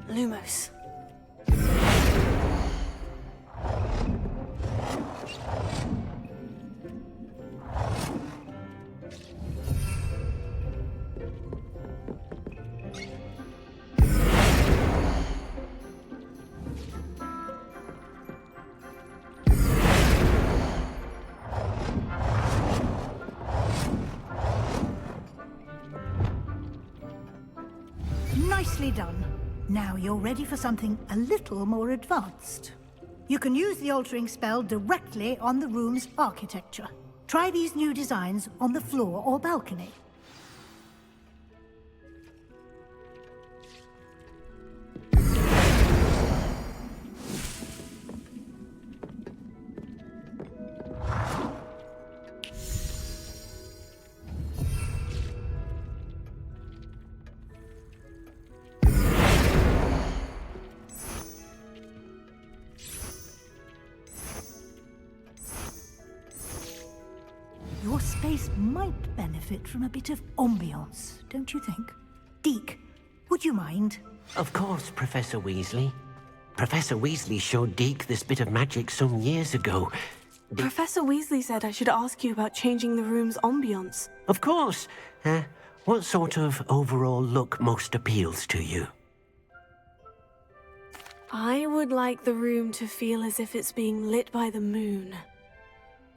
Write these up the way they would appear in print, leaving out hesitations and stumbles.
Lumos. Nicely done. Now you're ready for something a little more advanced. You can use the altering spell directly on the room's architecture. Try these new designs on the floor or balcony. Your space might benefit from a bit of ambiance, don't you think? Deke, would you mind? Of course, Professor Weasley. Professor Weasley showed Deke this bit of magic some years ago. Professor Weasley said I should ask you about changing the room's ambience. Of course. What sort of overall look most appeals to you? I would like the room to feel as if it's being lit by the moon.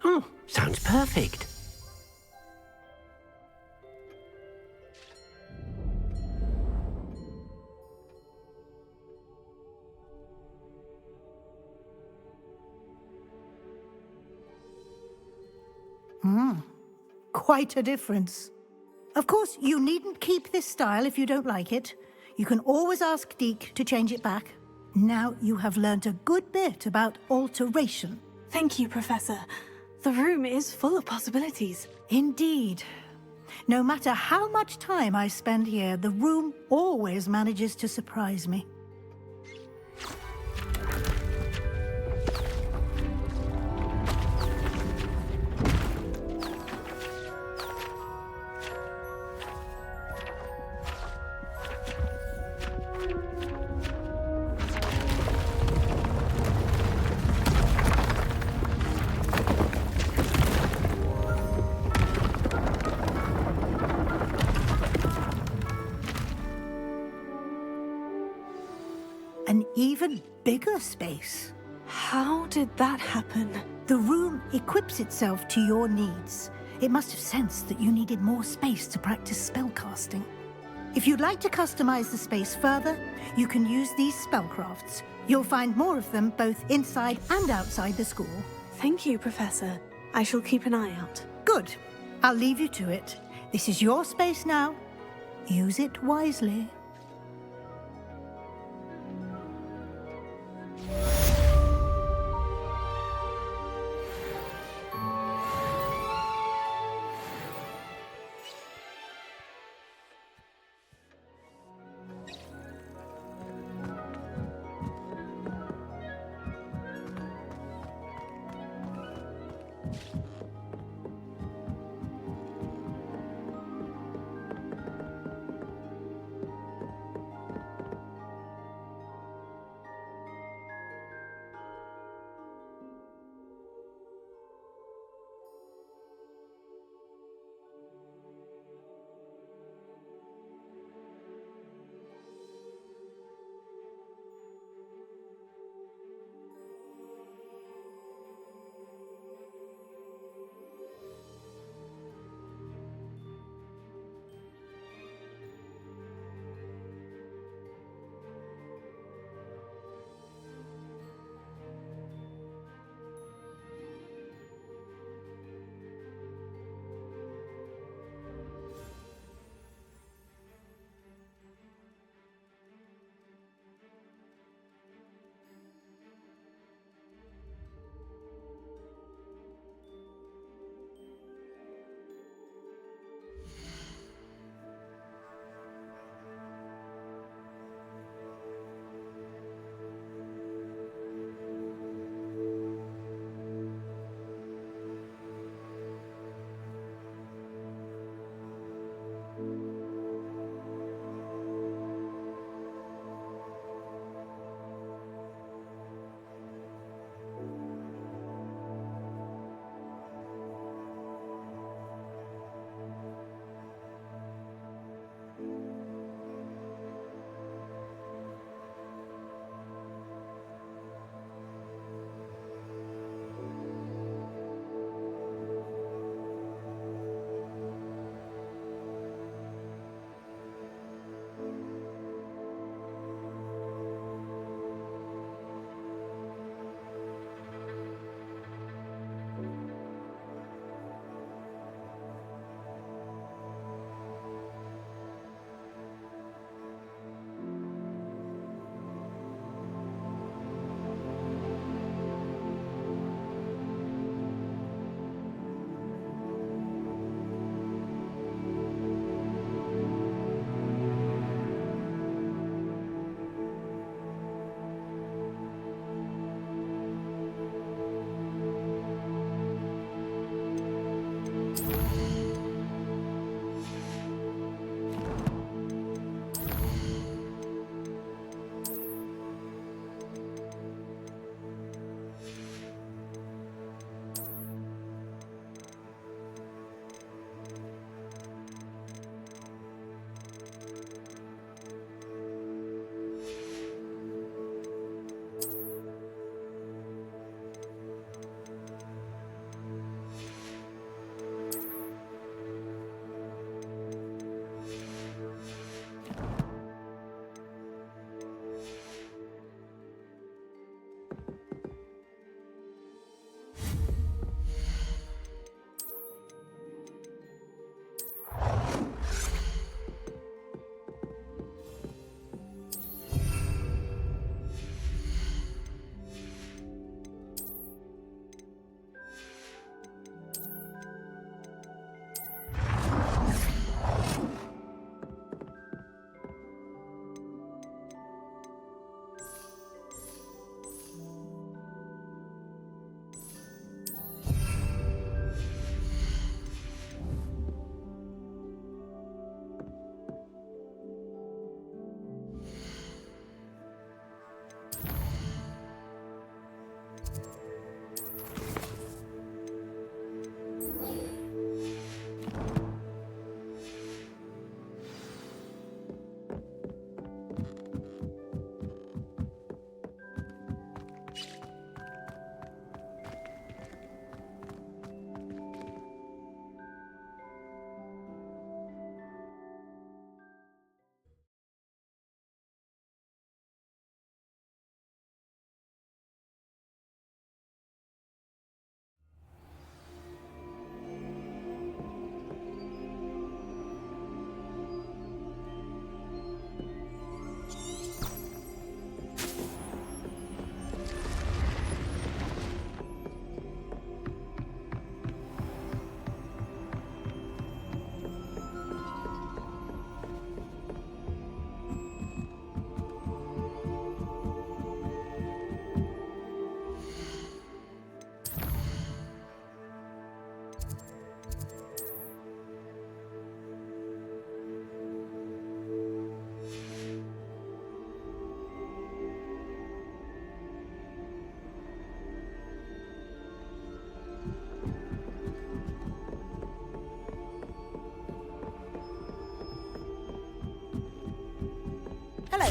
Oh, sounds perfect. Quite a difference. Of course, you needn't keep this style if you don't like it. You can always ask Deke to change it back. Now you have learnt a good bit about alteration. Thank you, Professor. The room is full of possibilities. Indeed. No matter how much time I spend here, the room always manages to surprise me. An even bigger space. How did that happen? The room equips itself to your needs. It must have sensed that you needed more space to practice spellcasting. If you'd like to customize the space further, you can use these spellcrafts. You'll find more of them both inside and outside the school. Thank you, Professor. I shall keep an eye out. Good. I'll leave you to it. This is your space now. Use it wisely.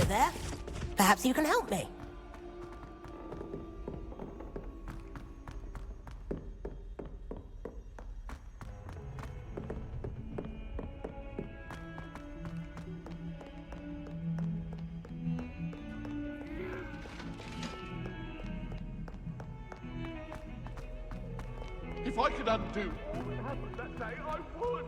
there. Perhaps you can help me. If I could undo all that happened that day, I would.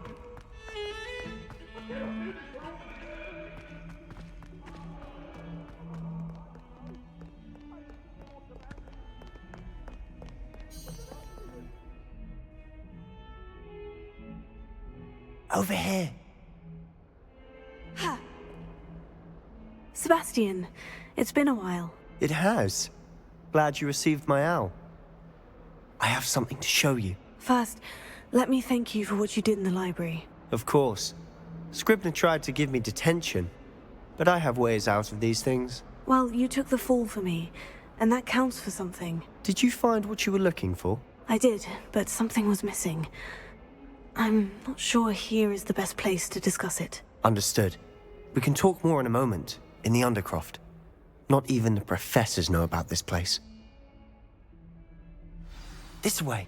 Over here. Sebastian, it's been a while. It has. Glad you received my owl. I have something to show you. First, let me thank you for what you did in the library. Of course. Scribner tried to give me detention, but I have ways out of these things. Well, you took the fall for me, and that counts for something. Did you find what you were looking for? I did, but something was missing. I'm not sure here is the best place to discuss it. Understood. We can talk more in a moment, in the Undercroft. Not even the professors know about this place. This way.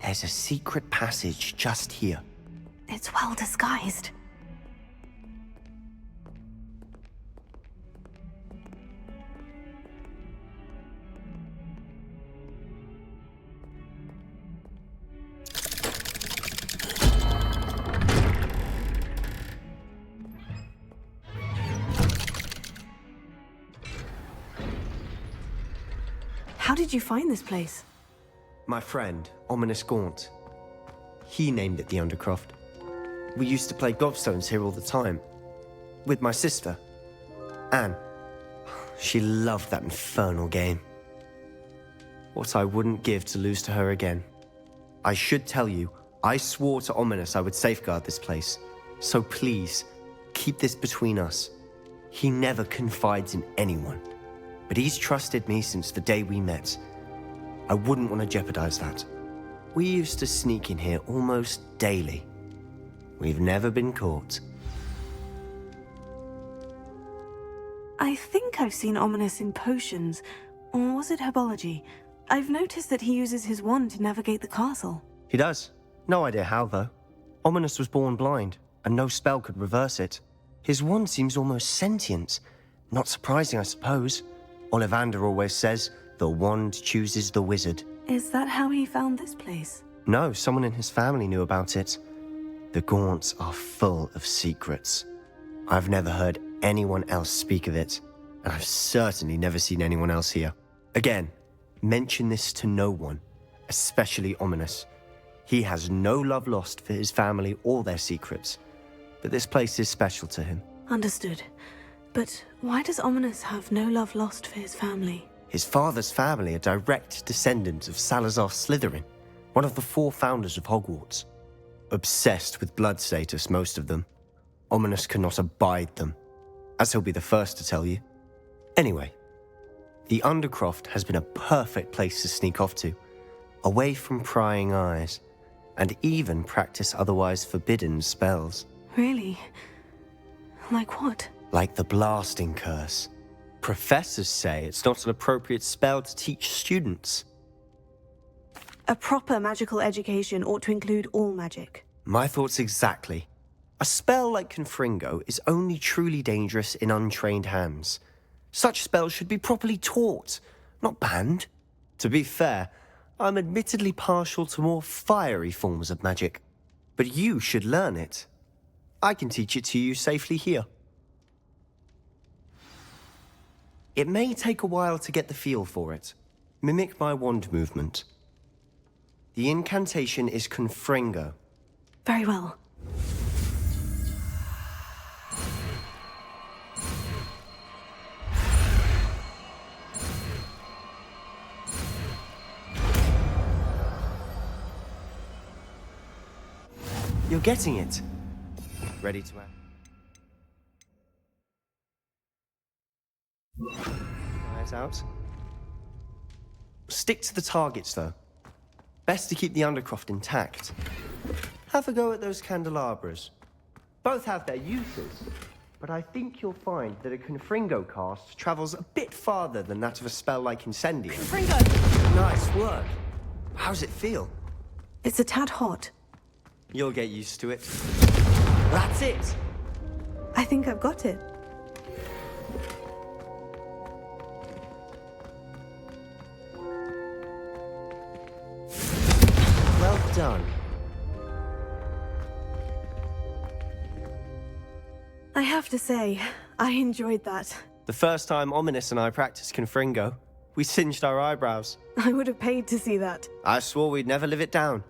There's a secret passage just here. It's well disguised. How did you find this place? My friend, Ominous Gaunt. He named it the Undercroft. We used to play gobstones here all the time. With my sister, Anne. She loved that infernal game. What I wouldn't give to lose to her again. I should tell you, I swore to Ominous I would safeguard this place. So please, keep this between us. He never confides in anyone. But he's trusted me since the day we met. I wouldn't want to jeopardize that. We used to sneak in here almost daily. We've never been caught. I think I've seen Ominous in potions, or was it herbology? I've noticed that he uses his wand to navigate the castle. He does. No idea how, though. Ominous was born blind, and no spell could reverse it. His wand seems almost sentient. Not surprising, I suppose. Ollivander always says, the wand chooses the wizard. Is that how he found this place? No, someone in his family knew about it. The Gaunts are full of secrets. I've never heard anyone else speak of it, and I've certainly never seen anyone else here. Again, mention this to no one, especially Ominous. He has no love lost for his family or their secrets, but this place is special to him. Understood. But why does Ominous have no love lost for his family? His father's family are direct descendants of Salazar Slytherin, one of the 4 founders of Hogwarts. Obsessed with blood status, most of them. Ominous cannot abide them, as he'll be the first to tell you. Anyway, the Undercroft has been a perfect place to sneak off to, away from prying eyes, and even practice otherwise forbidden spells. Really? Like what? Like the blasting curse. Professors say it's not an appropriate spell to teach students. A proper magical education ought to include all magic. My thoughts exactly. A spell like Confringo is only truly dangerous in untrained hands. Such spells should be properly taught, not banned. To be fair, I'm admittedly partial to more fiery forms of magic. But you should learn it. I can teach it to you safely here. It may take a while to get the feel for it. Mimic my wand movement. The incantation is Confringo. Very well. You're getting it. Ready to act? Eyes out. Stick to the targets, though. Best to keep the Undercroft intact. Have a go at those candelabras. Both have their uses, but I think you'll find that a Confringo cast travels a bit farther than that of a spell like Incendium. Fringo! Nice work. How's it feel? It's a tad hot. You'll get used to it. That's it. I think I've got it. Well done. I have to say, I enjoyed that. The first time Ominous and I practiced Confringo, we singed our eyebrows. I would have paid to see that. I swore we'd never live it down.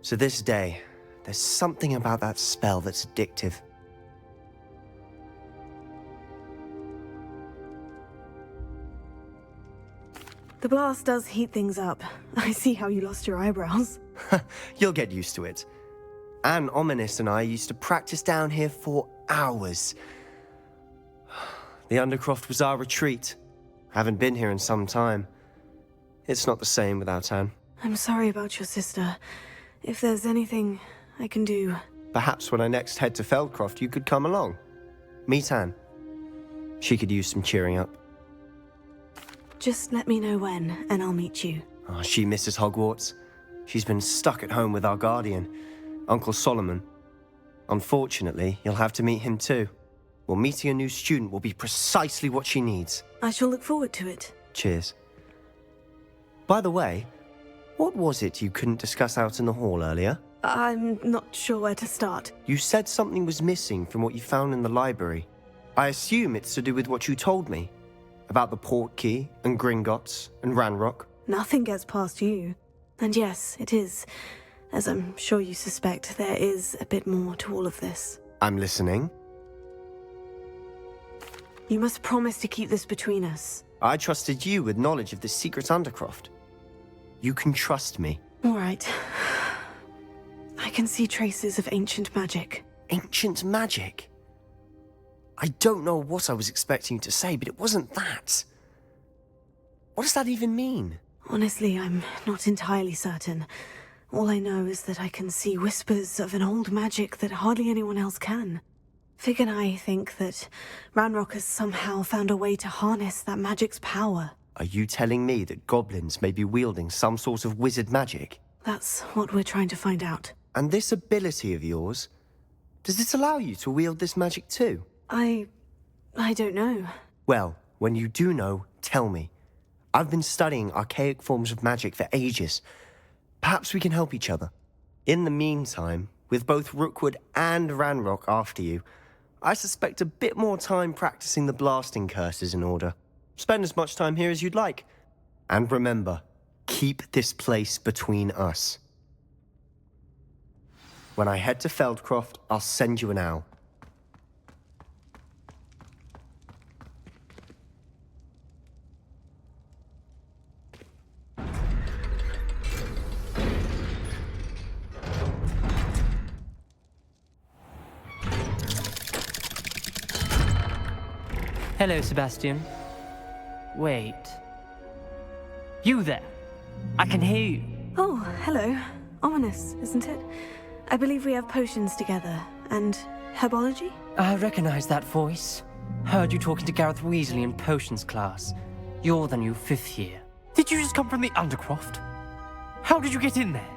To this day, there's something about that spell that's addictive. The blast does heat things up. I see how you lost your eyebrows. You'll get used to it. Anne, Ominous and I used to practice down here for hours. The Undercroft was our retreat. Haven't been here in some time. It's not the same without Anne. I'm sorry about your sister. If there's anything I can do... Perhaps when I next head to Feldcroft, you could come along. Meet Anne. She could use some cheering up. Just let me know when, and I'll meet you. Oh, she misses Hogwarts. She's been stuck at home with our guardian, Uncle Solomon. Unfortunately, you'll have to meet him too. Well, meeting a new student will be precisely what she needs. I shall look forward to it. Cheers. By the way, what was it you couldn't discuss out in the hall earlier? I'm not sure where to start. You said something was missing from what you found in the library. I assume it's to do with what you told me. About the Portkey, and Gringotts, and Ranrock. Nothing gets past you. And yes, it is. As I'm sure you suspect, there is a bit more to all of this. I'm listening. You must promise to keep this between us. I trusted you with knowledge of this secret Undercroft. You can trust me. All right. I can see traces of ancient magic. Ancient magic? I don't know what I was expecting you to say, but it wasn't that. What does that even mean? Honestly, I'm not entirely certain. All I know is that I can see whispers of an old magic that hardly anyone else can. Fig and I think that Ranrock has somehow found a way to harness that magic's power. Are you telling me that goblins may be wielding some sort of wizard magic? That's what we're trying to find out. And this ability of yours, does it allow you to wield this magic too? I don't know. Well, when you do know, tell me. I've been studying archaic forms of magic for ages. Perhaps we can help each other. In the meantime, with both Rookwood and Ranrock after you, I suspect a bit more time practicing the blasting curse is in order. Spend as much time here as you'd like. And remember, keep this place between us. When I head to Feldcroft, I'll send you an owl. Hello, Sebastian. Wait. You there? I can hear you. Oh, hello. Ominous, isn't it? I believe we have potions together. And herbology? I recognize that voice. Heard you talking to Gareth Weasley in potions class. You're the new 5th year. Did you just come from the Undercroft? How did you get in there?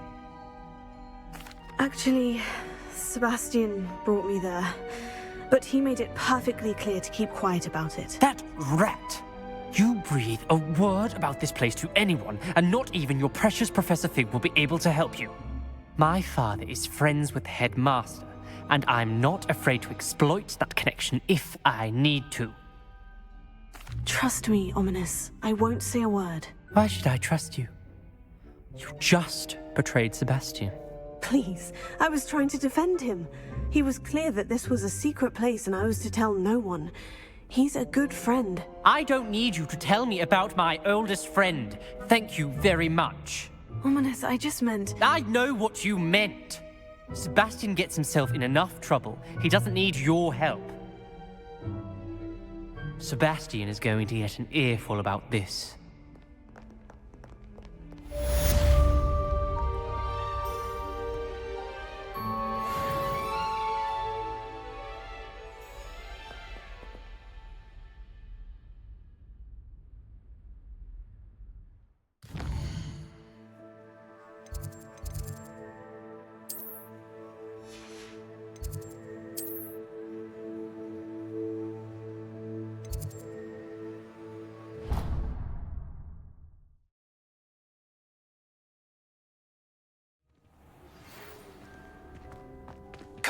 Actually, Sebastian brought me there. But he made it perfectly clear to keep quiet about it. That rat! You breathe a word about this place to anyone, and not even your precious Professor Fig will be able to help you. My father is friends with the headmaster, and I'm not afraid to exploit that connection if I need to. Trust me, Ominous. I won't say a word. Why should I trust you? You just betrayed Sebastian. Please, I was trying to defend him. He was clear that this was a secret place and I was to tell no one. He's a good friend. I don't need you to tell me about my oldest friend. Thank you very much. Ominous, I just meant... I know what you meant. Sebastian gets himself in enough trouble. He doesn't need your help. Sebastian is going to get an earful about this.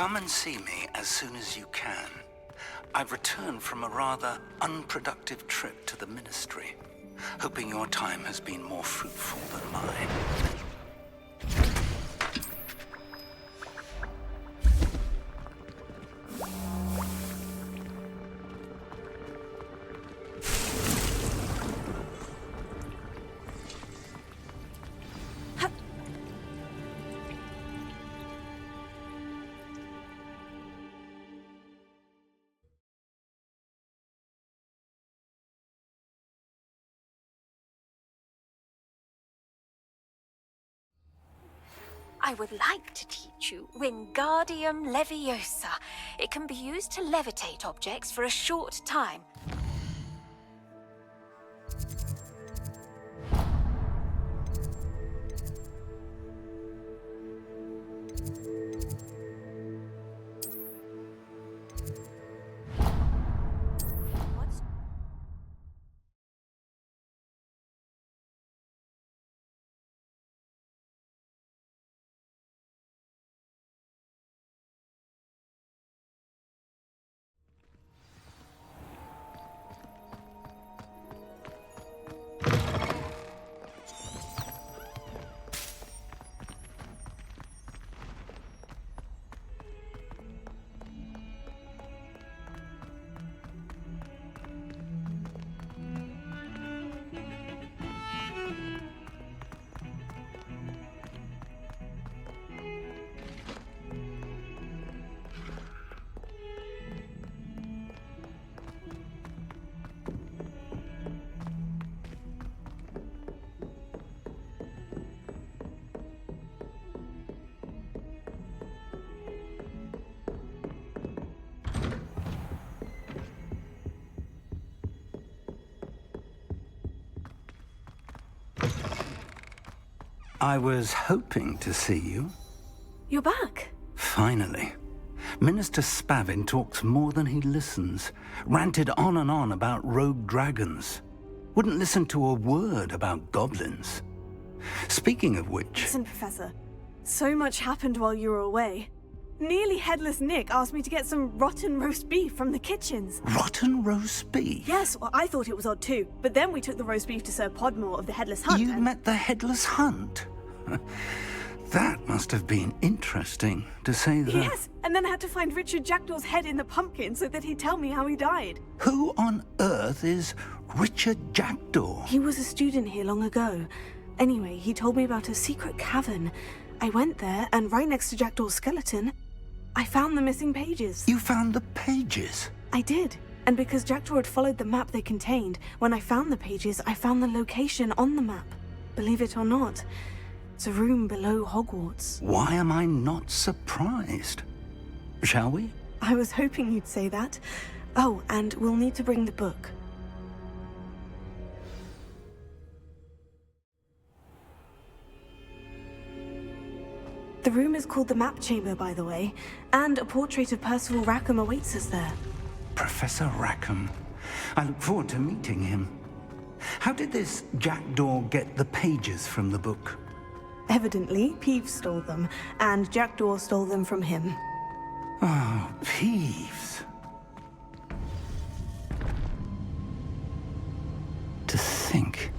Come and see me as soon as you can. I've returned from a rather unproductive trip to the Ministry, hoping your time has been more fruitful than mine. I would like to teach you Wingardium Leviosa. It can be used to levitate objects for a short time. I was hoping to see you. You're back. Finally. Minister Spavin talks more than he listens. Ranted on and on about rogue dragons. Wouldn't listen to a word about goblins. Speaking of which... Listen, Professor. So much happened while you were away. Nearly Headless Nick asked me to get some rotten roast beef from the kitchens. Rotten roast beef? Yes, well, I thought it was odd too. But then we took the roast beef to Sir Podmore of the Headless Hunt. You met the Headless Hunt? That must have been interesting, to say the... Yes, and then I had to find Richard Jackdaw's head in the pumpkin so that he'd tell me how he died. Who on earth is Richard Jackdaw? He was a student here long ago. Anyway, he told me about a secret cavern. I went there, and right next to Jackdaw's skeleton, I found the missing pages. You found the pages? I did. And because Jackdaw had followed the map they contained, when I found the pages, I found the location on the map. Believe it or not, it's a room below Hogwarts. Why am I not surprised? Shall we? I was hoping you'd say that. Oh, and we'll need to bring the book. The room is called the Map Chamber, by the way, and a portrait of Percival Rackham awaits us there. Professor Rackham. I look forward to meeting him. How did this Jackdaw get the pages from the book? Evidently, Peeves stole them, and Jackdaw stole them from him. Oh, Peeves. To think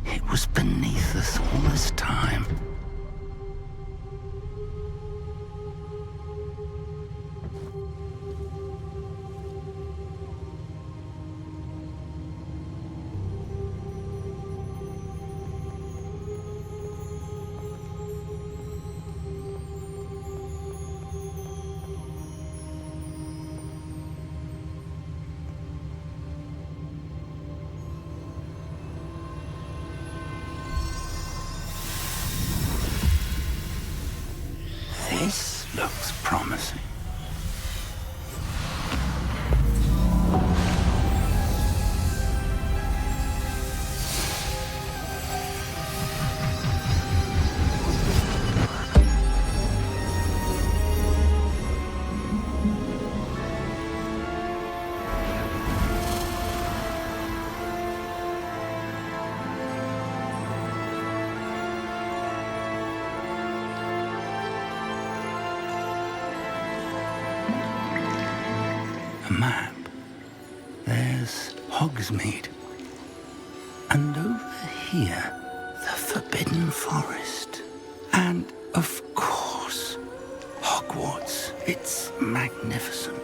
it was beneath us all this time. there's Hogsmeade. And over here, the Forbidden Forest. And, of course, Hogwarts. It's magnificent.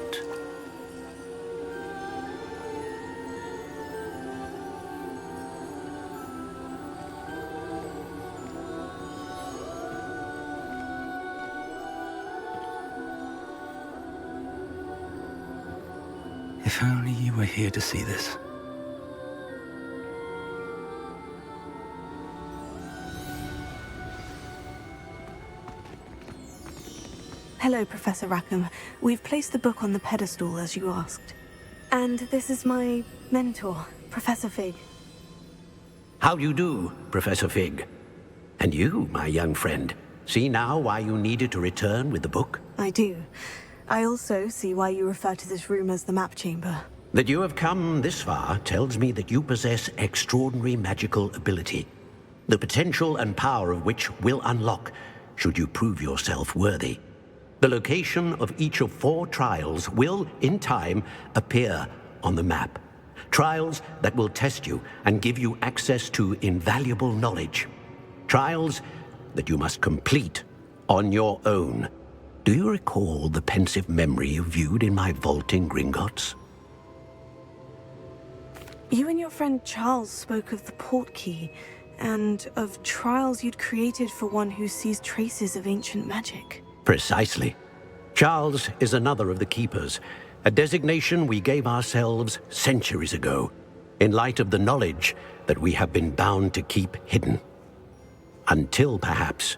If only you were here to see this. Hello, Professor Rackham. We've placed the book on the pedestal as you asked. And this is my mentor, Professor Fig. How do you do, Professor Fig? And you, my young friend, see now why you needed to return with the book? I do. I also see why you refer to this room as the map chamber. That you have come this far tells me that you possess extraordinary magical ability, the potential and power of which will unlock should you prove yourself worthy. The location of each of 4 trials will, in time, appear on the map. Trials that will test you and give you access to invaluable knowledge. Trials that you must complete on your own. Do you recall the pensive memory you viewed in my vault in Gringotts? You and your friend Charles spoke of the portkey, and of trials you'd created for one who sees traces of ancient magic. Precisely. Charles is another of the Keepers, a designation we gave ourselves centuries ago, in light of the knowledge that we have been bound to keep hidden. Until, perhaps,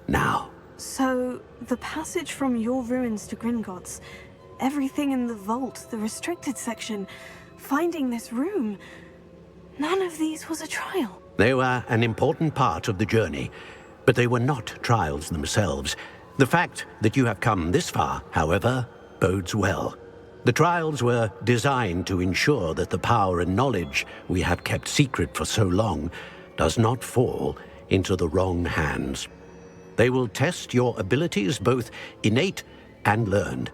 now. So, the passage from your ruins to Gringotts, everything in the vault, the restricted section, finding this room, none of these was a trial. They were an important part of the journey, but they were not trials themselves. The fact that you have come this far, however, bodes well. The trials were designed to ensure that the power and knowledge we have kept secret for so long does not fall into the wrong hands. They will test your abilities, both innate and learned.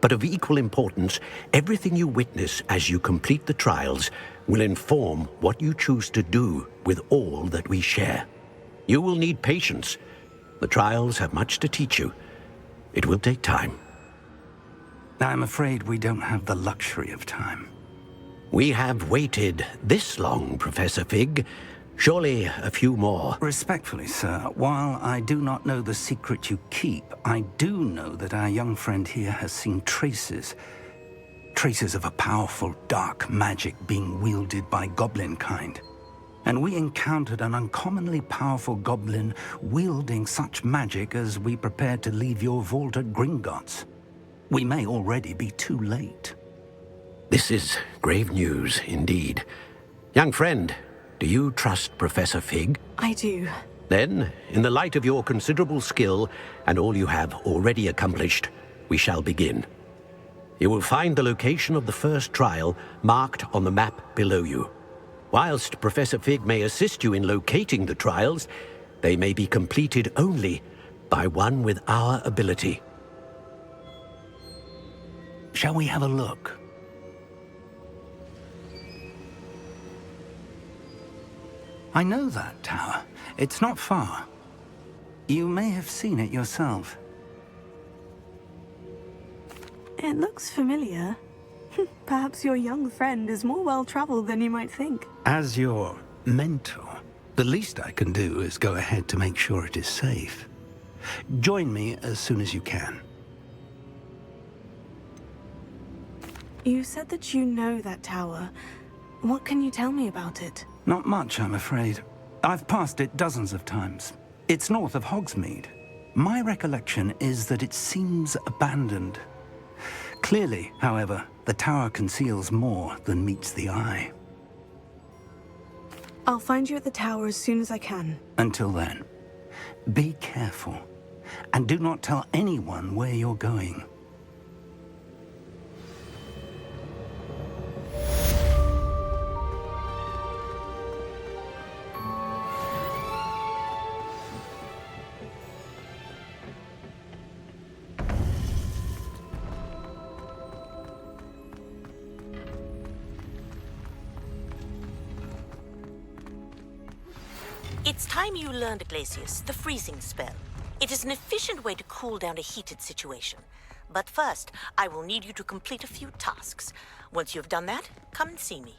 But of equal importance, everything you witness as you complete the trials will inform what you choose to do with all that we share. You will need patience. The trials have much to teach you. It will take time. I'm afraid we don't have the luxury of time. We have waited this long, Professor Fig. Surely a few more. Respectfully, sir, while I do not know the secret you keep, I do know that our young friend here has seen traces of a powerful dark magic being wielded by goblin kind. And we encountered an uncommonly powerful goblin wielding such magic as we prepared to leave your vault at Gringotts. We may already be too late. This is grave news indeed. Young friend, do you trust Professor Fig? I do. Then, in the light of your considerable skill and all you have already accomplished, we shall begin. You will find the location of the first trial marked on the map below you. Whilst Professor Fig may assist you in locating the trials, they may be completed only by one with our ability. Shall we have a look? I know that tower. It's not far. You may have seen it yourself. It looks familiar. Perhaps your young friend is more well-traveled than you might think. As your mentor, the least I can do is go ahead to make sure it is safe. Join me as soon as you can. You said that you know that tower. What can you tell me about it? Not much, I'm afraid. I've passed it dozens of times. It's north of Hogsmeade. My recollection is that it seems abandoned. Clearly, however, the tower conceals more than meets the eye. I'll find you at the tower as soon as I can. Until then, be careful, and do not tell anyone where you're going. It's time you learned, Glacius, the freezing spell. It is an efficient way to cool down a heated situation. But first, I will need you to complete a few tasks. Once you have done that, come and see me.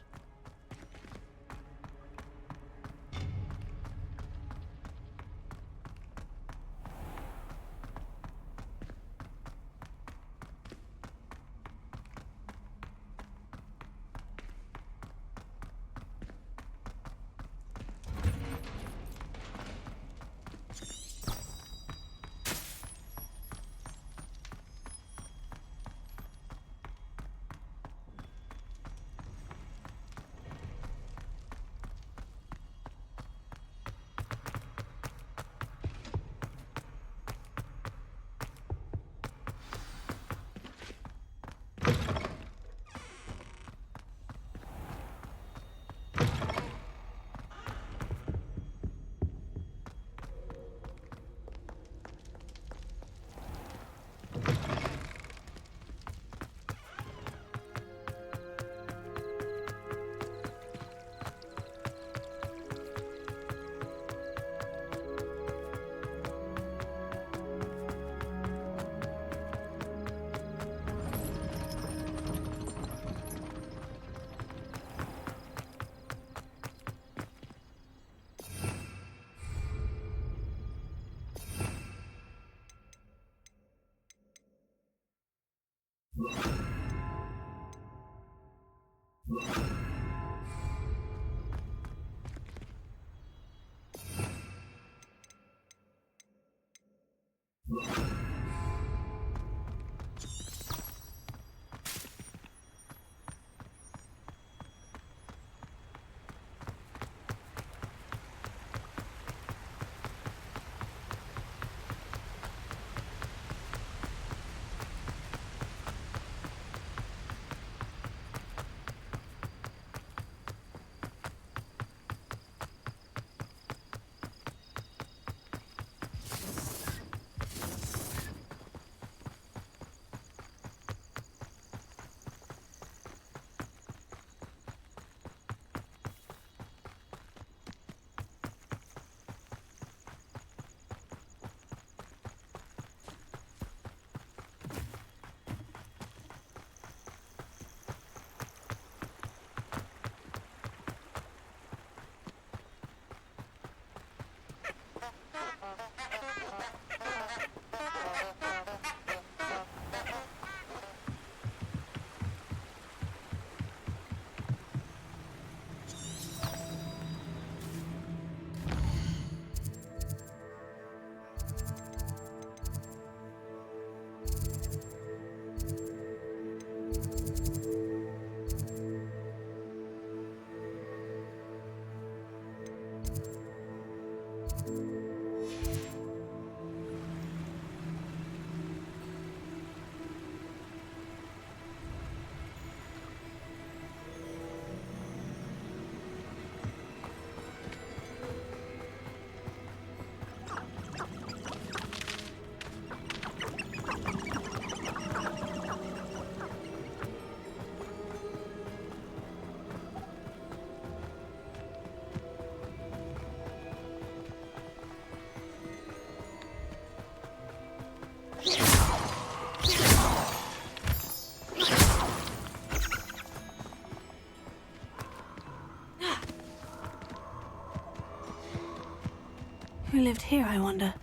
Who lived here, I wonder?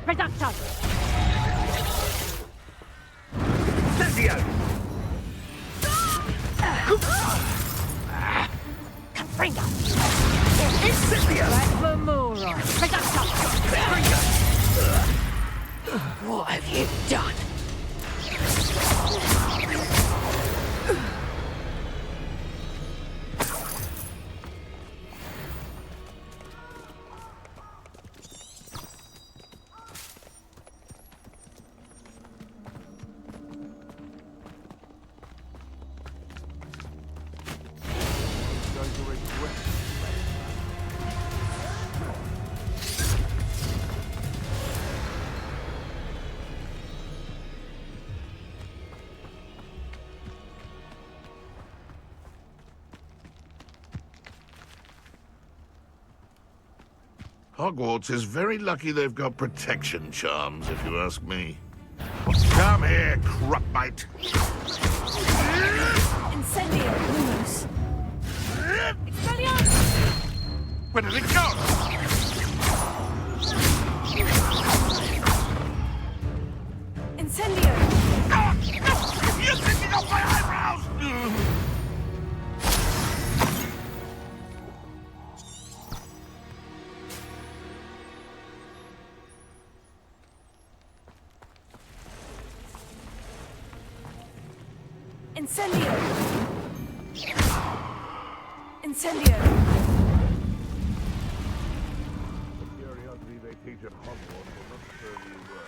Reductor! Incendio! Confringo! Incendio! Remoron! Reductor! What have you done? Hogwarts is very lucky they've got protection charms, if you ask me. Come here, crupmite. Incendio, Lumos. Expelliarmus! Where did it go? Incendio! You're taking off my eyebrows! Incendio! Incendio! The curiosity they teach at Hogwarts will not serve you well.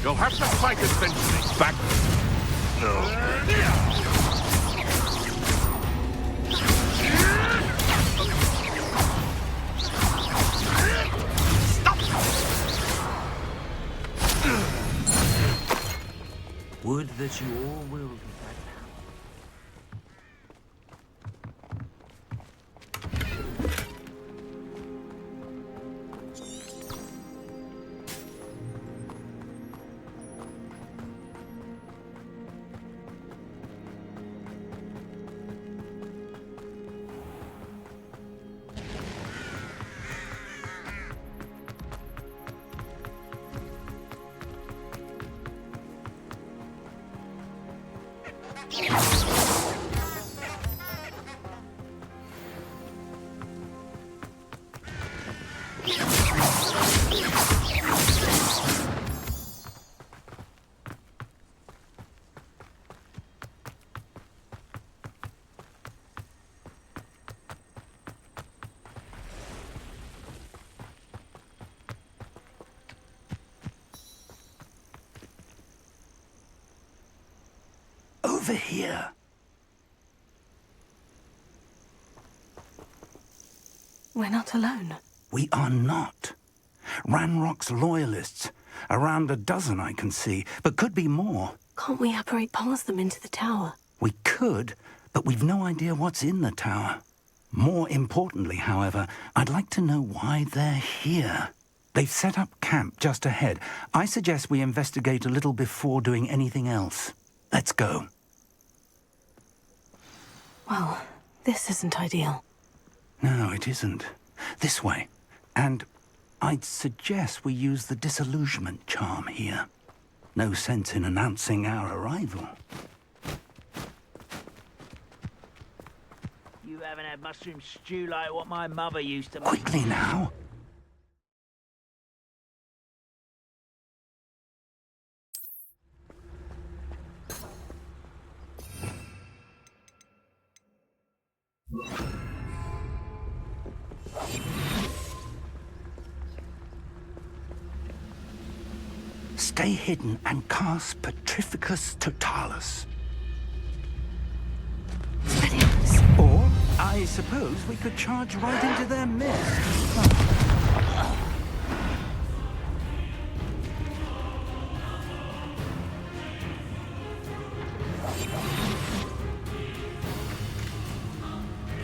You'll have to fight eventually. Back. Stop! Would that you all will be back now. Over here. We're not alone. We are not. Ranrock's loyalists. Around a dozen I can see, but could be more. Can't we apparate past them into the tower? We could, but we've no idea what's in the tower. More importantly, however, I'd like to know why they're here. They've set up camp just ahead. I suggest we investigate a little before doing anything else. Let's go. Well, this isn't ideal. No, it isn't. This way. And I'd suggest we use the disillusionment charm here. No sense in announcing our arrival. You haven't had mushroom stew like what my mother used to make. Quickly now. Stay hidden and cast Petrificus Totalis. Or, I suppose we could charge right into their midst.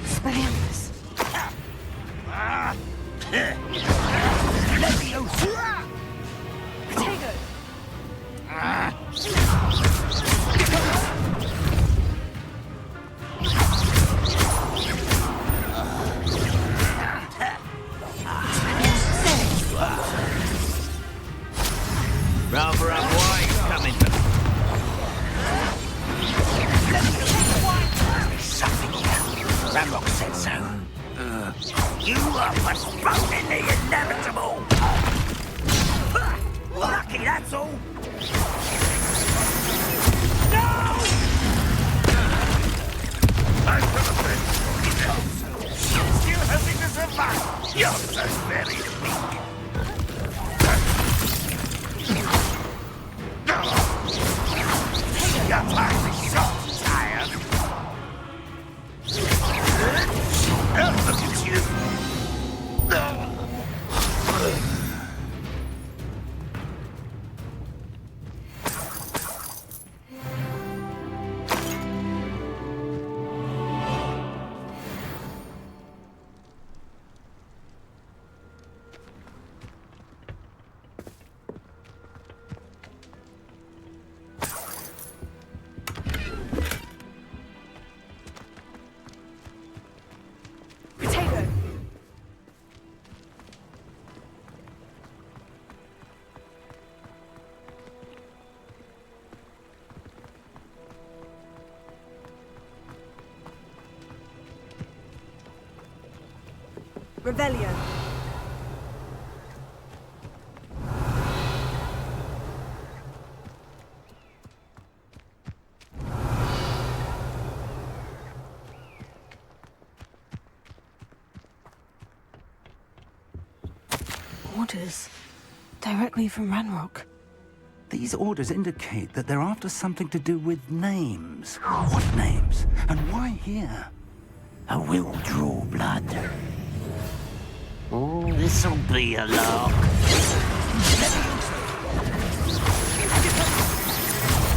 Expelliarmus. Potato! Rather up wine coming to Something here. Ramrock said so. You are postponing the inevitable. Lucky, that's all. I should have been. Still hoping to survive. You're so very weak. Your time is short, tired. Oh, look at you. Potato! Revelio. Orders. Directly from Ranrock. These orders indicate that they're after something to do with names. What names? And why here? I will draw blood. Oh, this'll be a lark.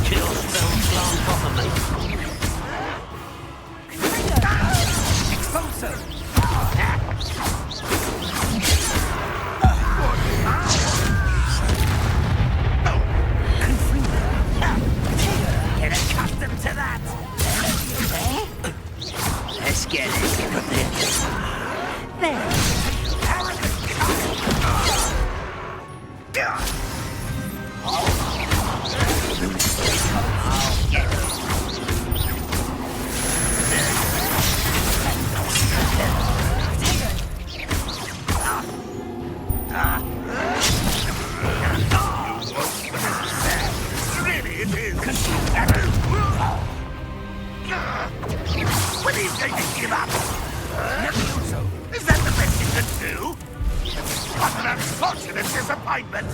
Kill spell slant off of me. Expulso! Get accustomed to that! Let's get it. There. Really, it is. When are you going to give up? Is that the best you can do? What an unfortunate disappointment!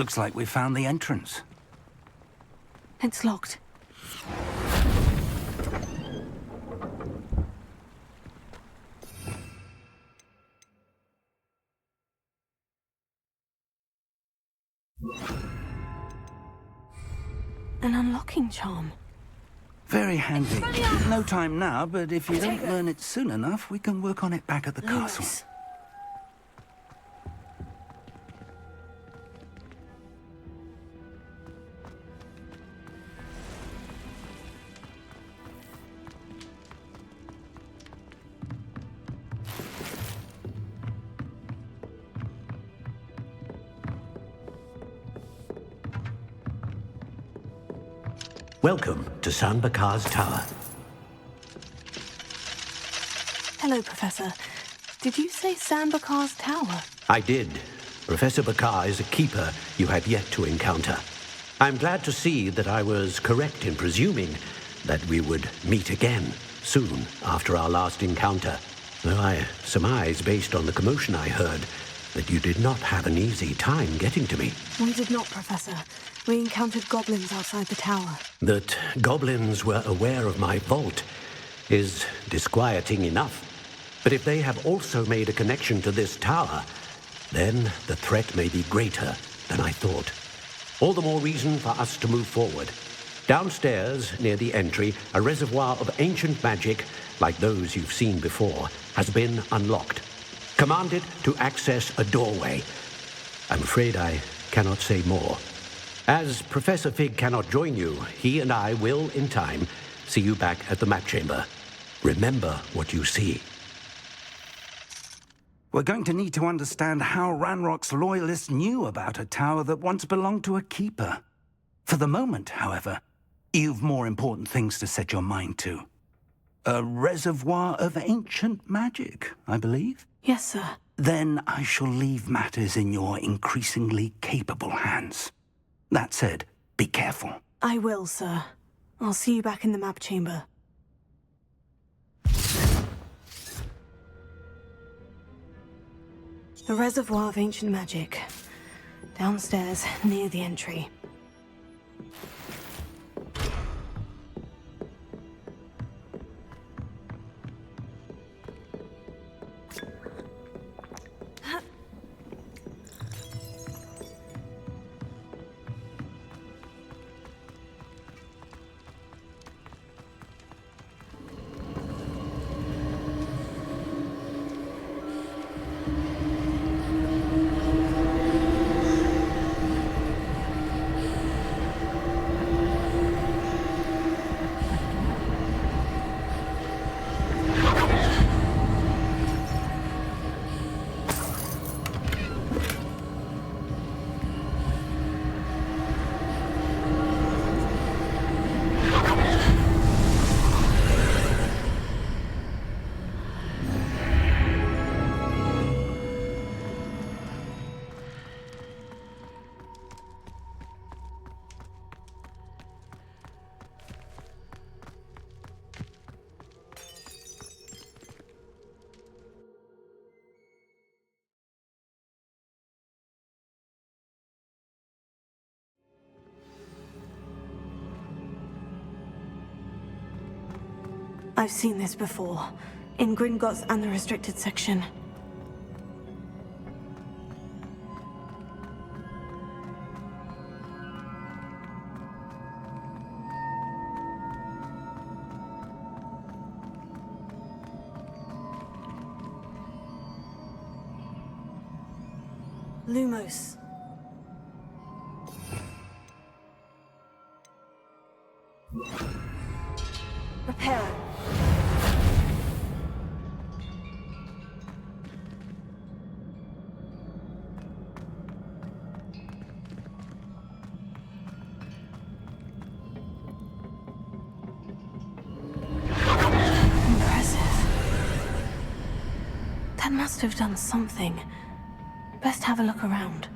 Looks like we found the entrance. It's locked. An unlocking charm. Very handy. No time now, but if you don't learn it soon enough, we can work on it back at the castle. Welcome to San Bakar's tower. Hello, Professor. Did you say San Bakar's tower? I did. Professor Bakar is a keeper you had yet to encounter. I'm glad to see that I was correct in presuming that we would meet again soon after our last encounter. Though I surmise, based on the commotion I heard, that you did not have an easy time getting to me. We did not, Professor. We encountered goblins outside the tower. That goblins were aware of my vault is disquieting enough. But if they have also made a connection to this tower, then the threat may be greater than I thought. All the more reason for us to move forward. Downstairs, near the entry, a reservoir of ancient magic, like those you've seen before, has been unlocked. Commanded to access a doorway. I'm afraid I cannot say more. As Professor Fig cannot join you, he and I will, in time, see you back at the map chamber. Remember what you see. We're going to need to understand how Ranrock's loyalists knew about a tower that once belonged to a keeper. For the moment, however, you've more important things to set your mind to. A reservoir of ancient magic, I believe? Yes, sir. Then I shall leave matters in your increasingly capable hands. That said, be careful. I will, sir. I'll see you back in the map chamber. A reservoir of ancient magic. Downstairs, near the entry. I've seen this before, in Gringotts and the restricted section. Lumos. Reparo. That must have done something. Best have a look around.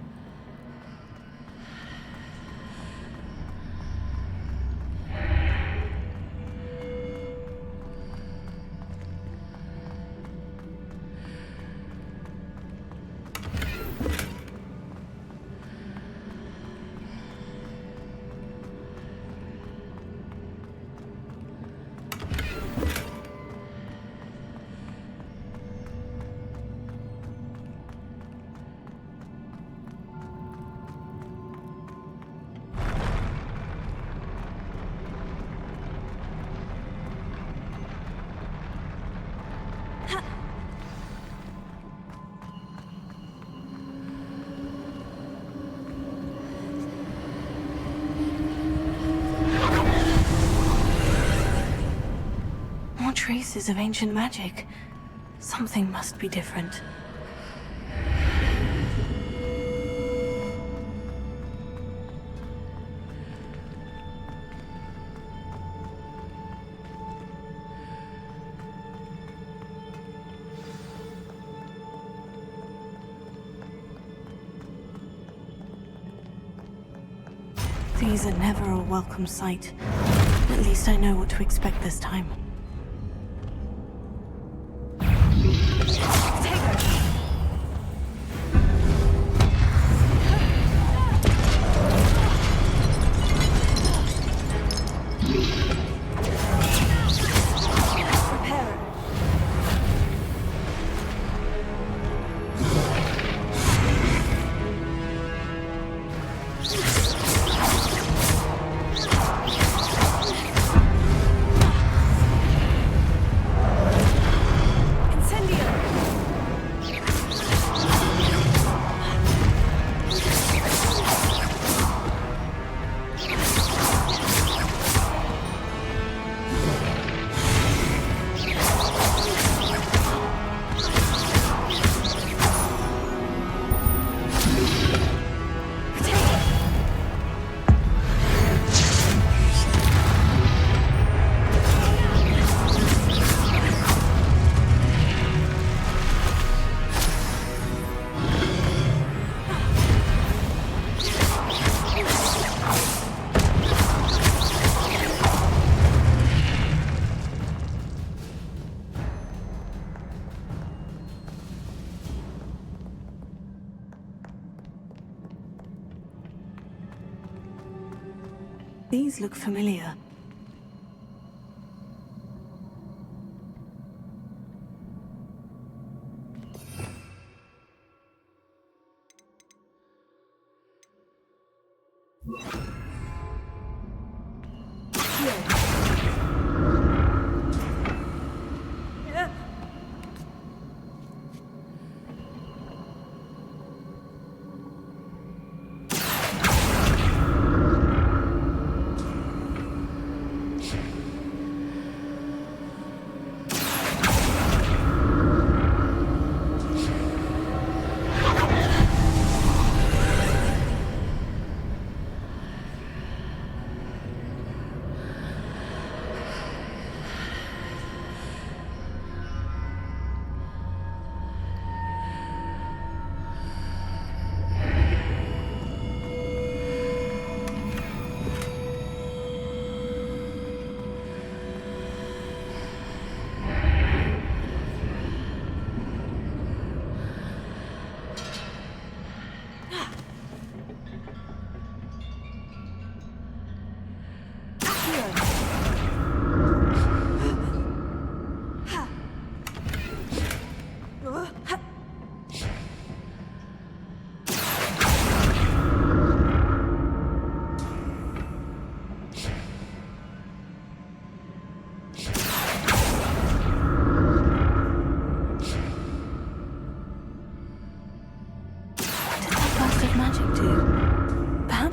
traces of ancient magic. Something must be different. These are never a welcome sight. At least I know what to expect this time. These look familiar.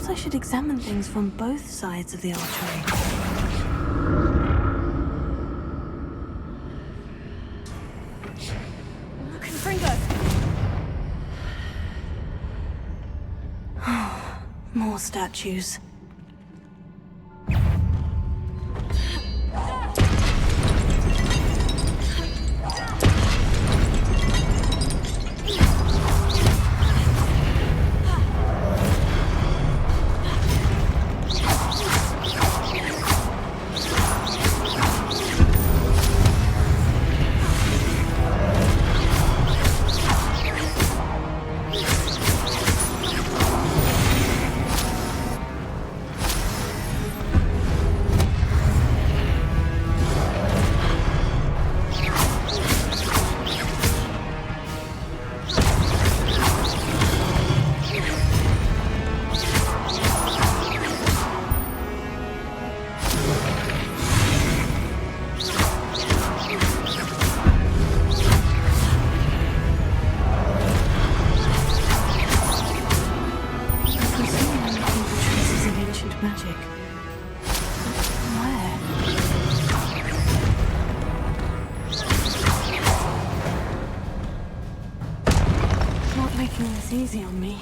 I should examine things from both sides of the archway. Confringo! More statues. this easy on me.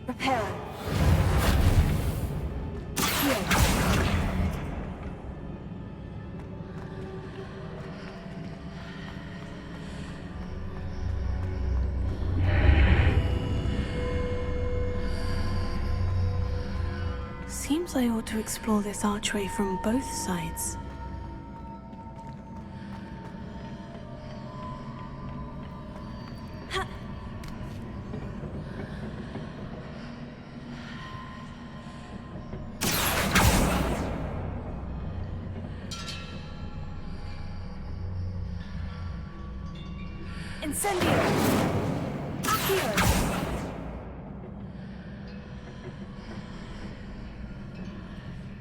Prepare. Seems I ought to explore this archway from both sides. Incendio! Accio!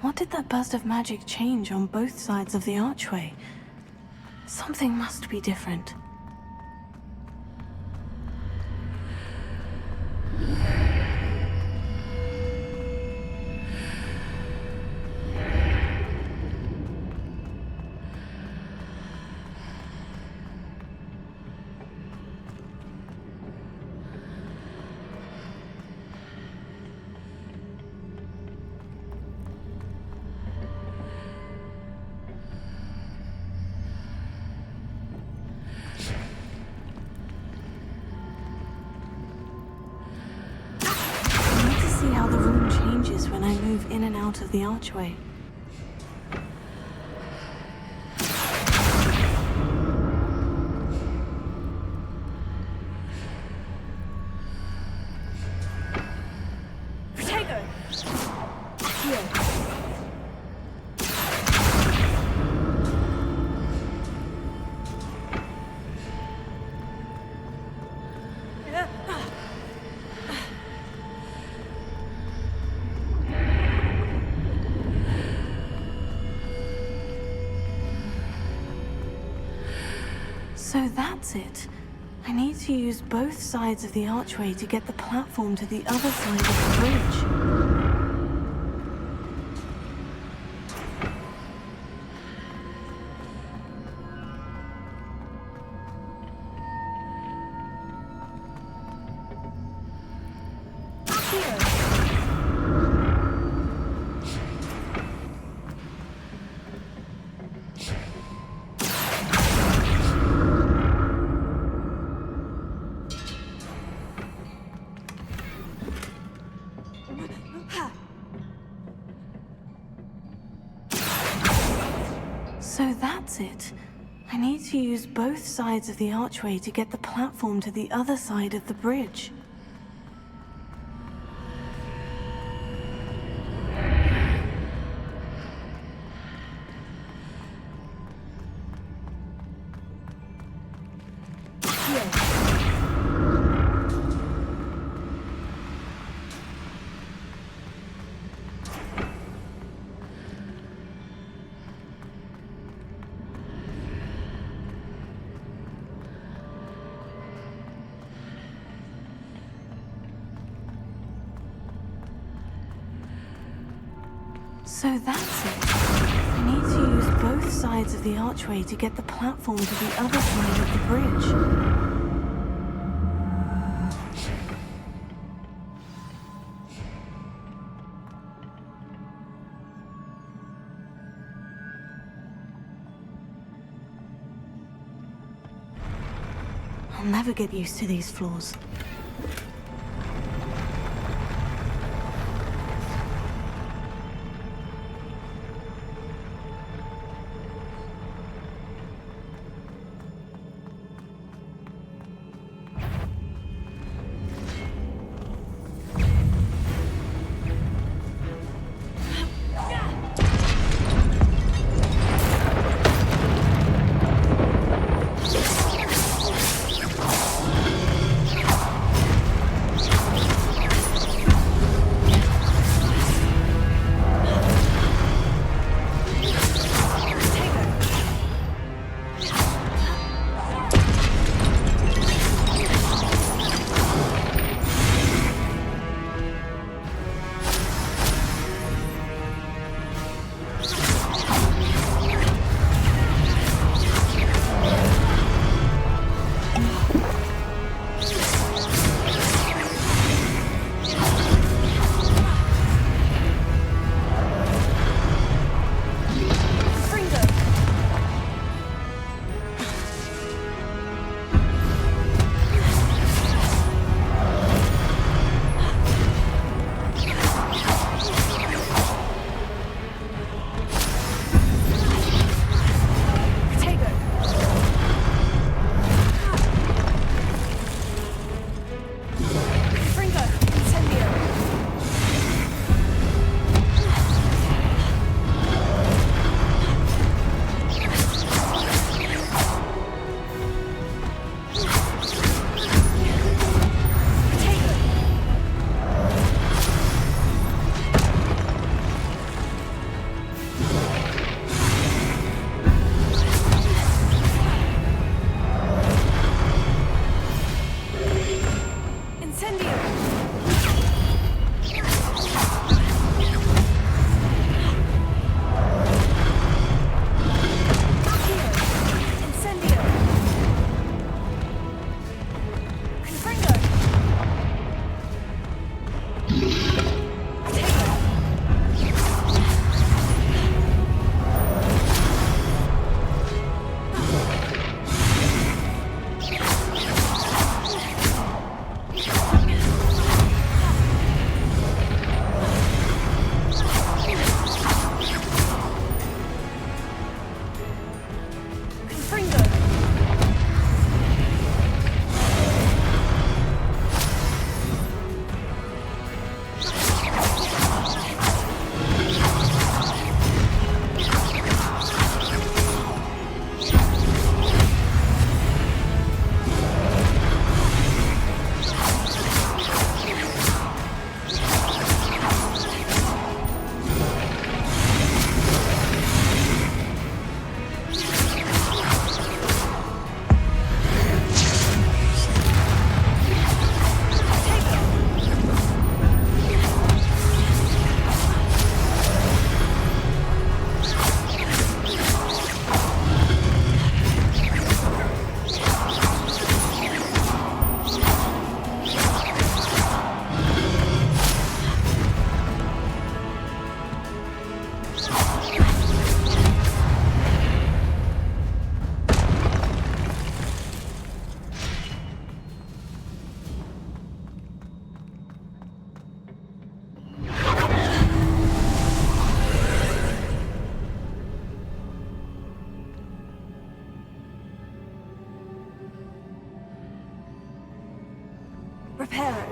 What did that burst of magic change on both sides of the archway? Something must be different. See how the room changes when I move in and out of the archway. Protego! Accio! So that's it. I need to use both sides of the archway to get the platform to the other side of the bridge. So that's it. I need to use both sides of the archway to get the platform to the other side of the bridge. So that's it. I need to use both sides of the archway to get the platform to the other side of the bridge. I'll never get used to these floors. Reparo.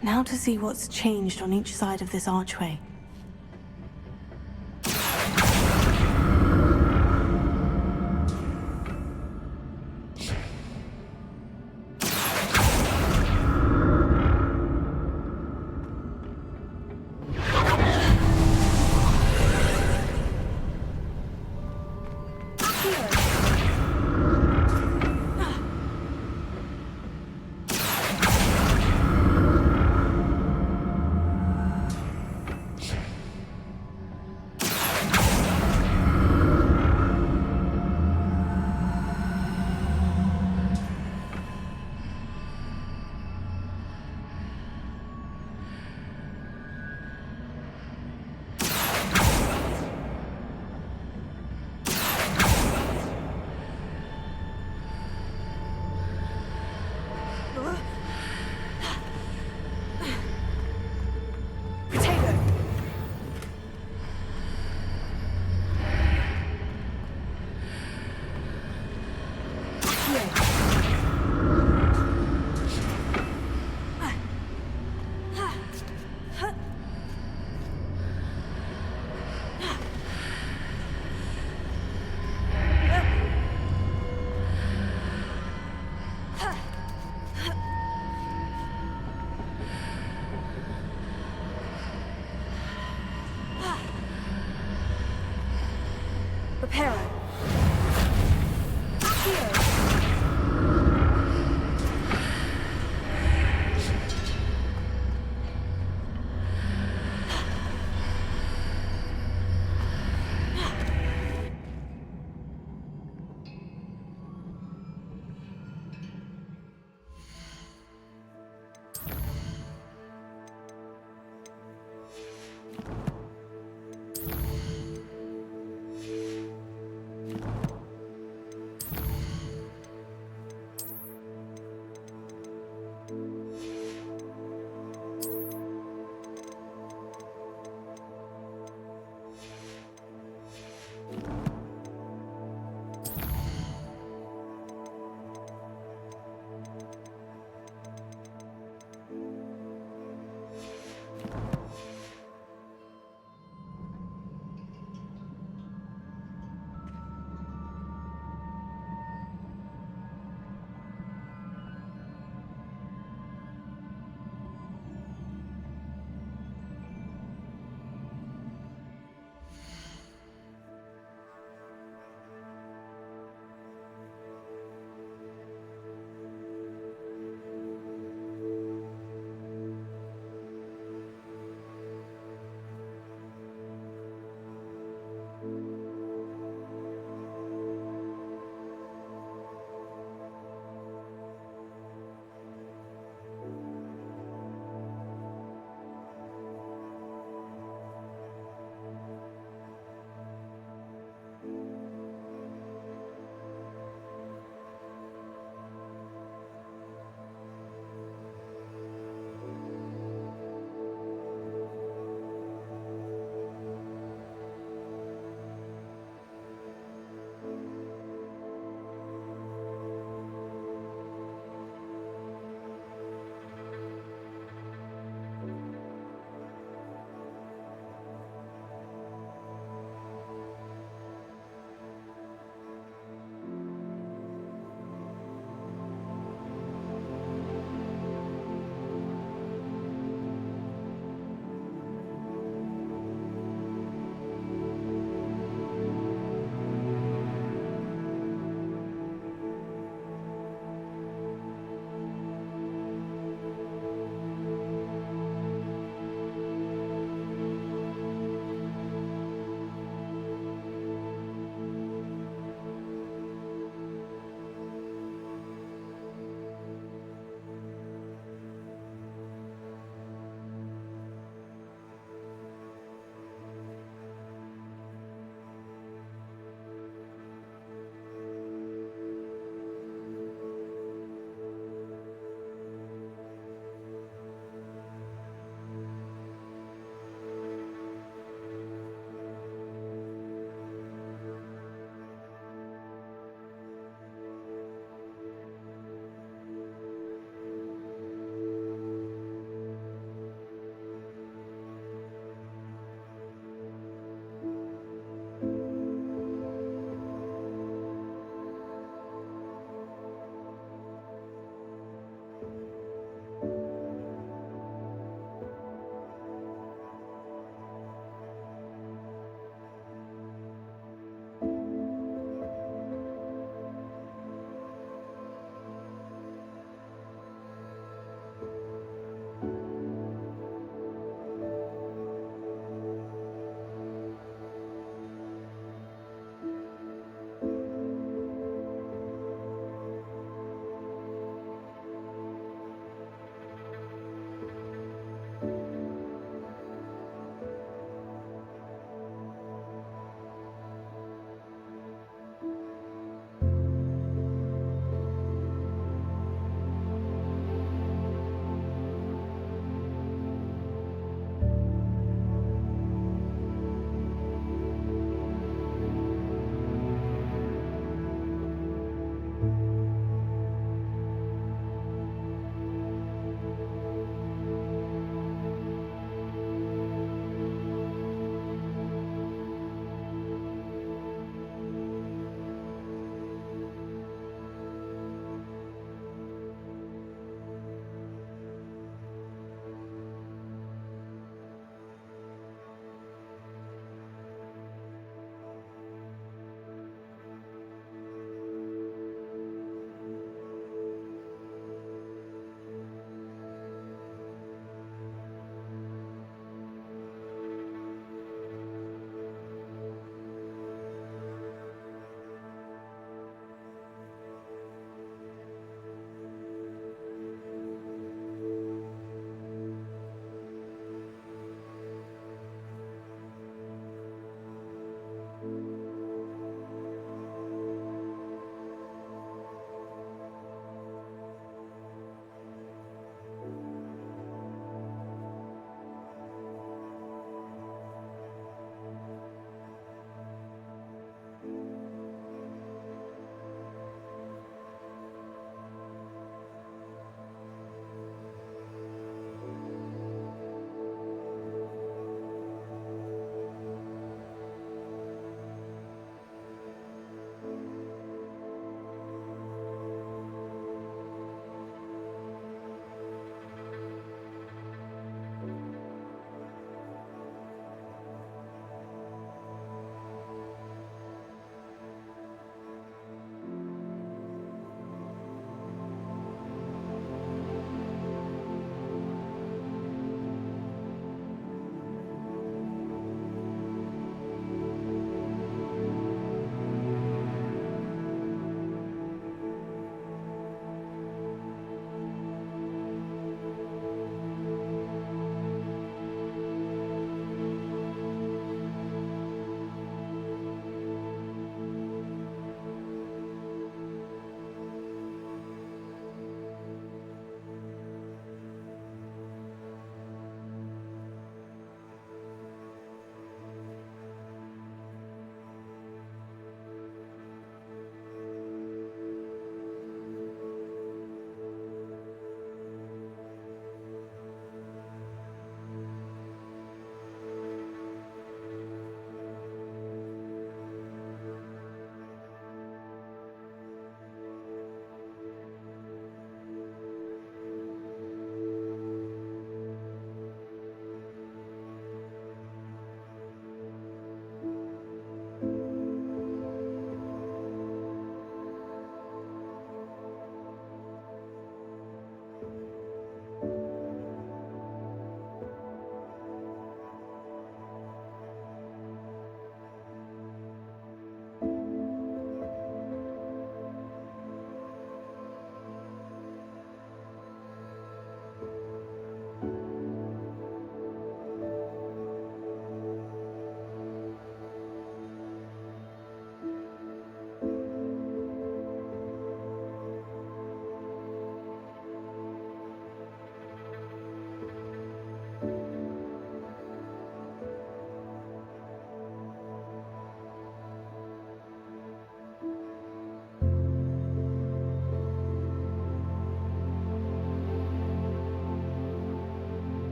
Now to see what's changed on each side of this archway.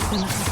possibility there.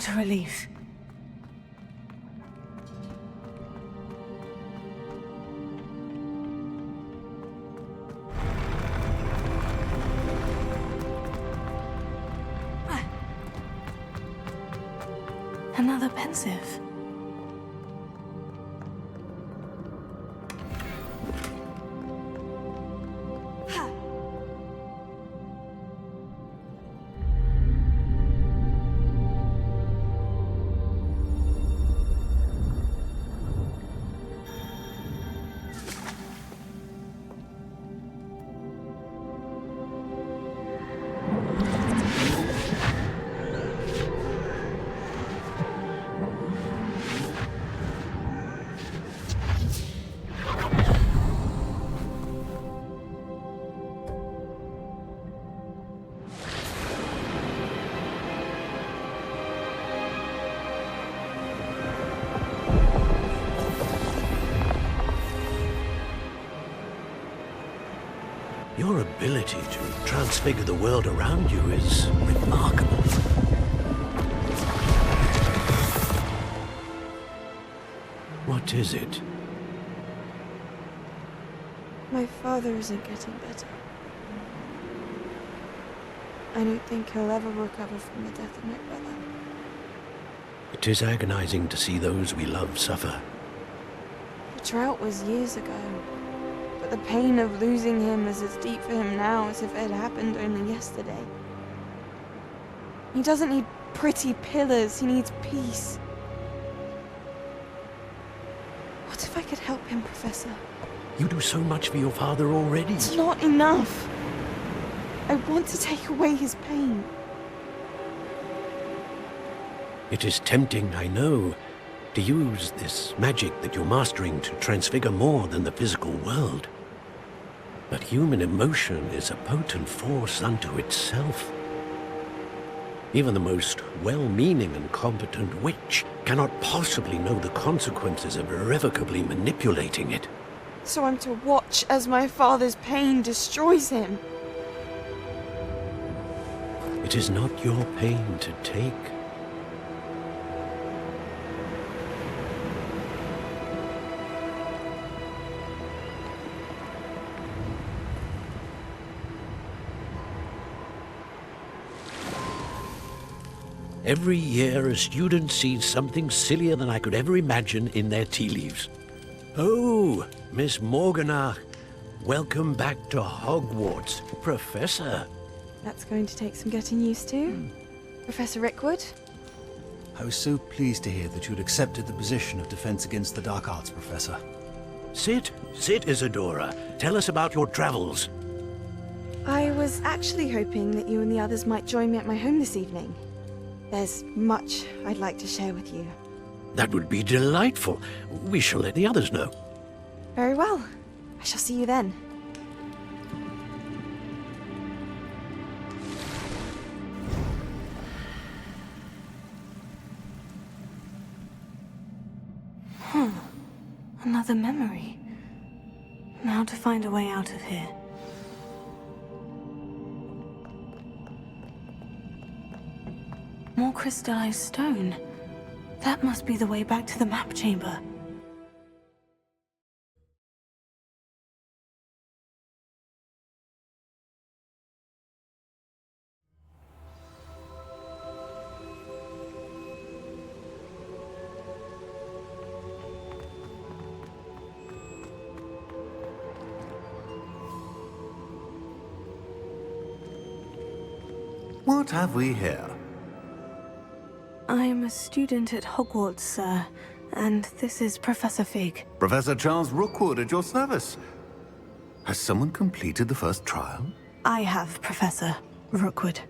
What a relief. Another pensive. Your ability to transfigure the world around you is remarkable. What is it? My father isn't getting better. I don't think he'll ever recover from the death of my brother. It is agonizing to see those we love suffer. The drought was years ago, but the pain of losing him is as deep for him now as if it had happened only yesterday. He doesn't need pretty pillars, he needs peace. What if I could help him, Professor? You do so much for your father already. It's not enough. I want to take away his pain. It is tempting, I know, to use this magic that you're mastering to transfigure more than the physical world. But human emotion is a potent force unto itself. Even the most well-meaning and competent witch cannot possibly know the consequences of irrevocably manipulating it. So I'm to watch as my father's pain destroys him. It is not your pain to take. Every year, a student sees something sillier than I could ever imagine in their tea leaves. Oh, Miss Morganach, welcome back to Hogwarts, Professor. That's going to take some getting used to. Professor Rickwood? I was so pleased to hear that you'd accepted the position of Defense Against the Dark Arts, Professor. Sit, Isadora. Tell us about your travels. I was actually hoping that you and the others might join me at my home this evening. There's much I'd like to share with you. That would be delightful. We shall let the others know. Very well. I shall see you then. Another memory. Now to find a way out of here. More crystallized stone. That must be the way back to the map chamber. What have we here? I'm a student at Hogwarts, sir, and this is Professor Fig. Professor Charles Rookwood at your service. Has someone completed the first trial? I have, Professor Rookwood.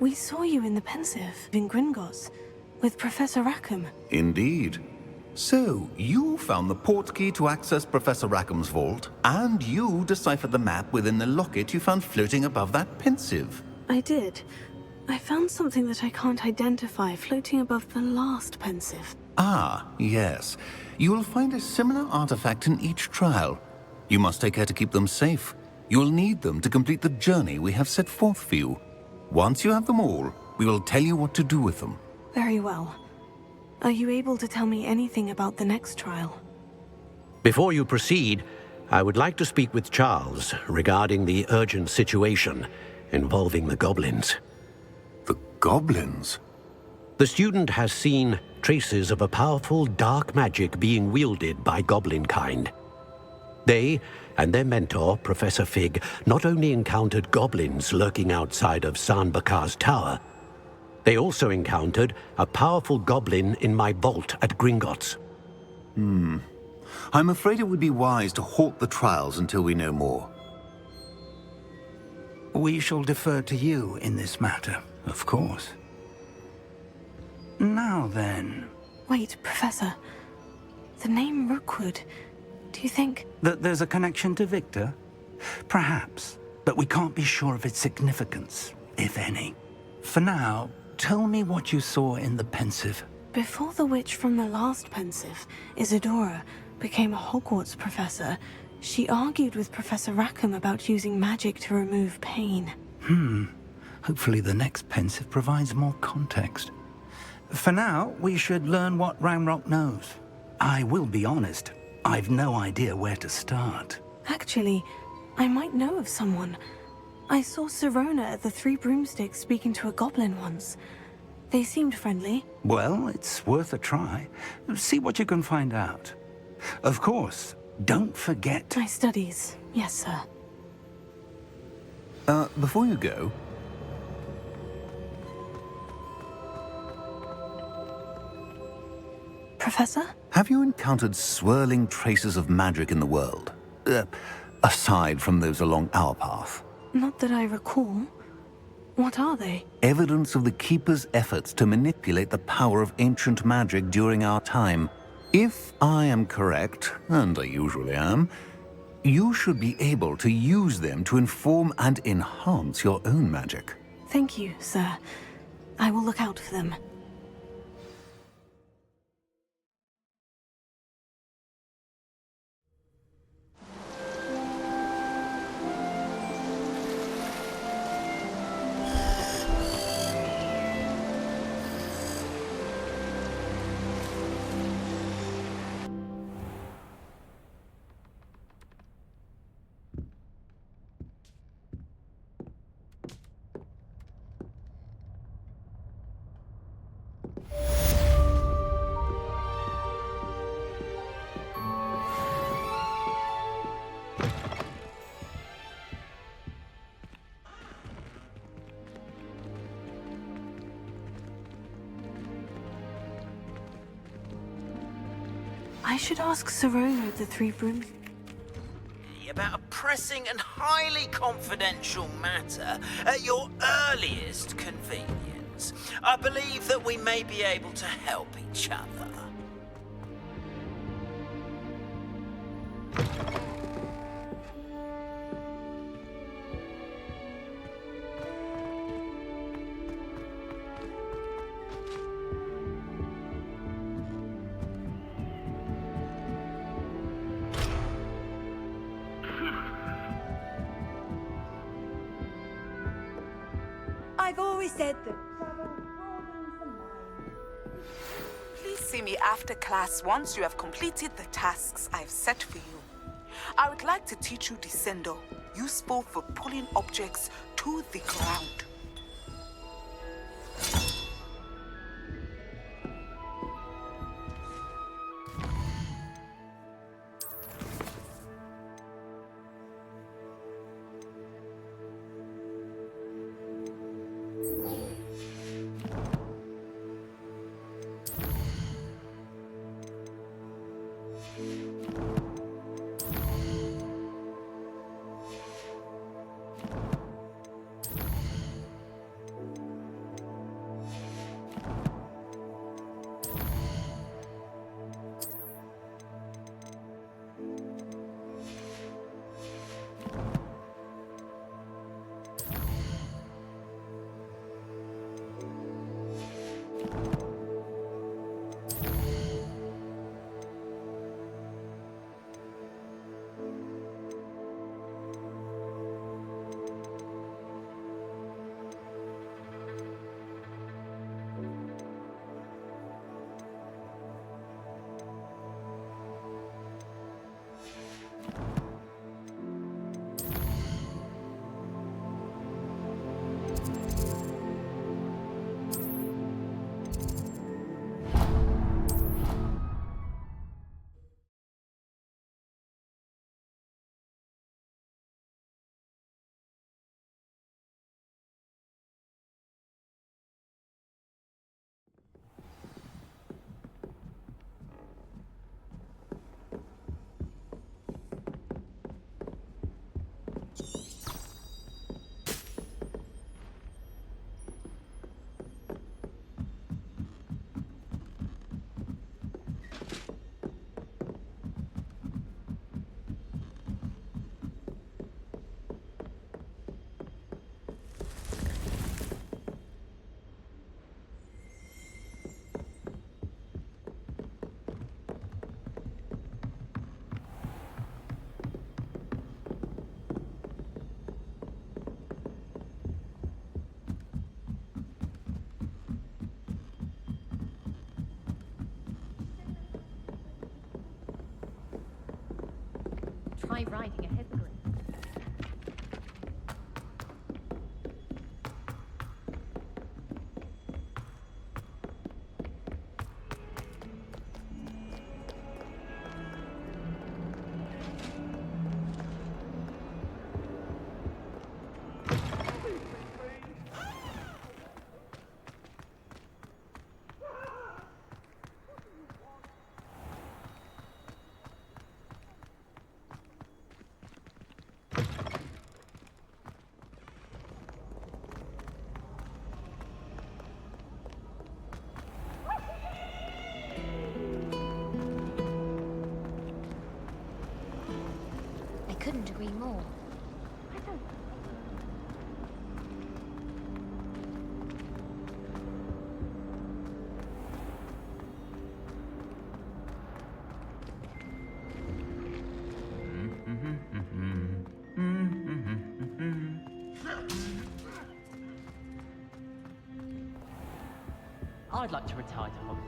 We saw you in the Pensive in Gringotts with Professor Rackham. Indeed. So, you found the portkey to access Professor Rackham's vault, and you deciphered the map within the locket you found floating above that Pensive. I did. I found something that I can't identify floating above the last Pensive. Ah, yes. You will find a similar artifact in each trial. You must take care to keep them safe. You will need them to complete the journey we have set forth for you. Once you have them all, We will tell you what to do with them. Very well. Are you able to tell me anything about the next trial? Before you proceed, I would like to speak with Charles regarding the urgent situation involving the goblins. The goblins? The student has seen traces of a powerful dark magic being wielded by goblin kind. They and their mentor, Professor Fig, not only encountered goblins lurking outside of San Bakar's tower, they also encountered a powerful goblin in my vault at Gringotts. I'm afraid it would be wise to halt the trials until we know more. We shall defer to you in this matter, of course. Now then... Wait, Professor. The name Rookwood. Do you think... That there's a connection to Victor? Perhaps, but we can't be sure of its significance, if any. For now, tell me what you saw in the Pensive. Before the witch from the last Pensive, Isadora, became a Hogwarts professor, she argued with Professor Rackham about using magic to remove pain. Hopefully the next Pensive provides more context. For now, we should learn what Ranrock knows. I will be honest, I've no idea where to start. Actually, I might know of someone. I saw Sirona at the Three Broomsticks speaking to a goblin once. They seemed friendly. Well, it's worth a try. See what you can find out. Of course, don't forget... My studies, yes, sir. Before you go... Professor? Have you encountered swirling traces of magic in the world? Aside from those along our path? Not that I recall. What are they? Evidence of the Keeper's efforts to manipulate the power of ancient magic during our time. If I am correct, and I usually am, you should be able to use them to inform and enhance your own magic. Thank you, sir. I will look out for them. I should ask Sirona of the Three Brooms. About a pressing and highly confidential matter at your earliest convenience. I believe that we may be able to help each other. I've always said that. Please see me after class once you have completed the tasks I've set for you. I would like to teach you Descendo, useful for pulling objects to the ground. try riding a hippogriff. Couldn't agree more. I'd like to retire to Hogwarts.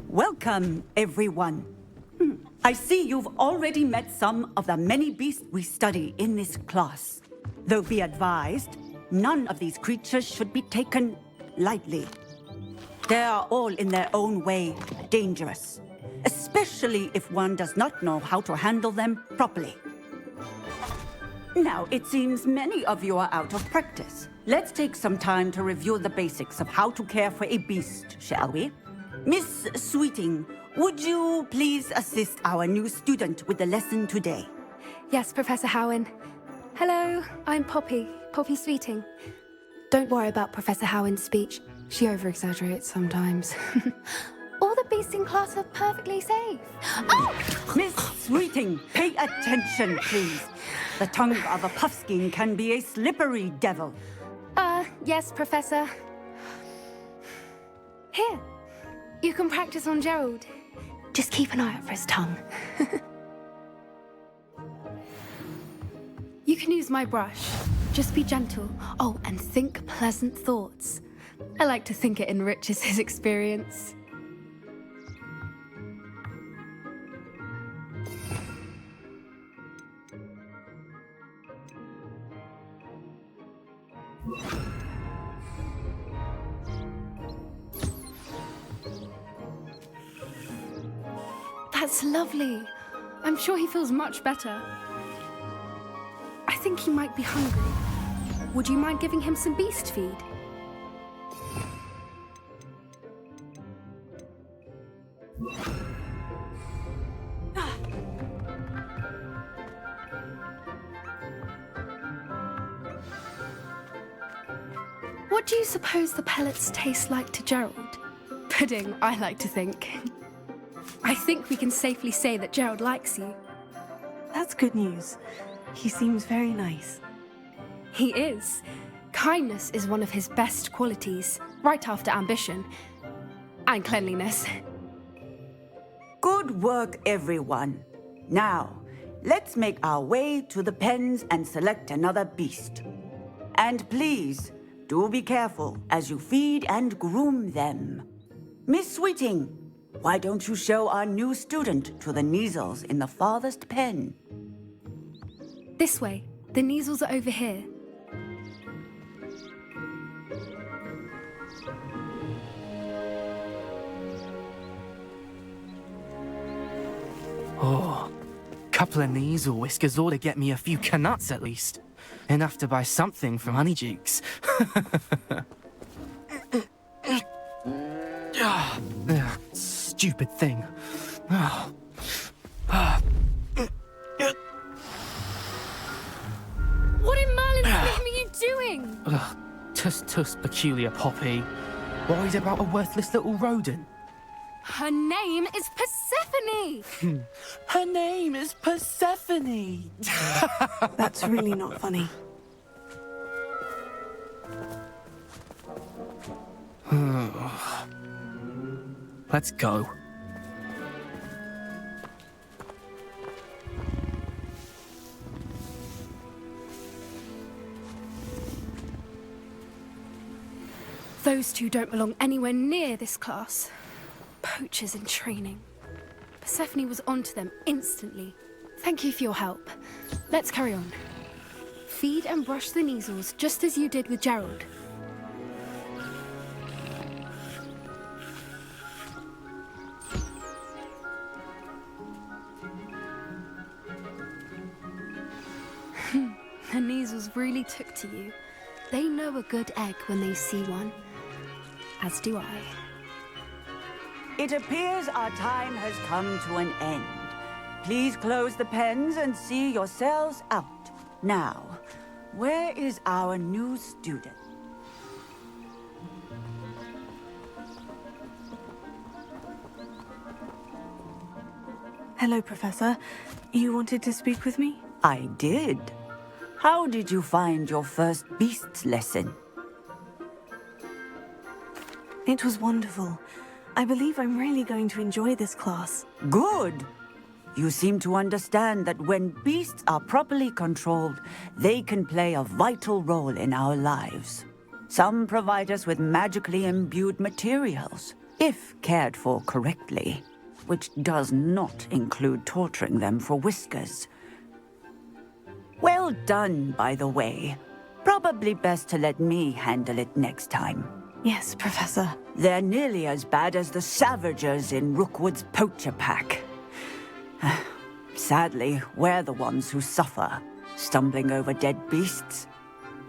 Welcome, everyone. I see you've already met some of the many beasts we study in this class. Though be advised, none of these creatures should be taken lightly. They are all in their own way dangerous, especially if one does not know how to handle them properly. Now, it seems many of you are out of practice. Let's take some time to review the basics of how to care for a beast, shall we? Miss Sweeting, would you please assist our new student with the lesson today? Yes, Professor Howen. Hello, I'm Poppy Sweeting. Don't worry about Professor Howen's speech. She over-exaggerates sometimes. All the beasts in class are perfectly safe. Oh! Miss Sweeting, pay attention, please. The tongue of a puffskein can be a slippery devil. Yes, Professor. Here. You can practice on Gerald. Just keep an eye out for his tongue. You can use my brush. Just be gentle. Oh, and think pleasant thoughts. I like to think it enriches his experience. That's lovely. I'm sure he feels much better. I think he might be hungry. Would you mind giving him some beast feed? What do you suppose the pellets taste like to Gerald? Pudding, I like to think. I think we can safely say that Gerald likes you. That's good news. He seems very nice. He is. Kindness is one of his best qualities, right after ambition. And cleanliness. Good work, everyone. Now, let's make our way to the pens and select another beast. And please, do be careful as you feed and groom them. Miss Sweeting, why don't you show our new student to the Kneazles in the farthest pen? This way. The Kneazles are over here. Oh, couple of Kneazle whiskers ought to get me a few canuts at least. Enough to buy something from Honeydukes. Stupid thing. What in Merlin's name are you doing? Tuss, peculiar Poppy. Worried about a worthless little rodent? Her name is Persephone! Her name is Persephone! That's really not funny. Let's go. Those two don't belong anywhere near this class. Poachers in training. Persephone was onto them instantly. Thank you for your help. Let's carry on. Feed and brush the measles just as you did with Gerald. The measles really took to you. They know a good egg when they see one. As do I. It appears our time has come to an end. Please close the pens and see yourselves out. Now, where is our new student? Hello, Professor. You wanted to speak with me? I did. How did you find your first beasts lesson? It was wonderful. I believe I'm really going to enjoy this class. Good. You seem to understand that when beasts are properly controlled, they can play a vital role in our lives. Some provide us with magically imbued materials, if cared for correctly, which does not include torturing them for whiskers. Well done, by the way. Probably best to let me handle it next time. Yes, Professor. They're nearly as bad as the Savagers in Rookwood's poacher pack. Sadly, we're the ones who suffer, stumbling over dead beasts.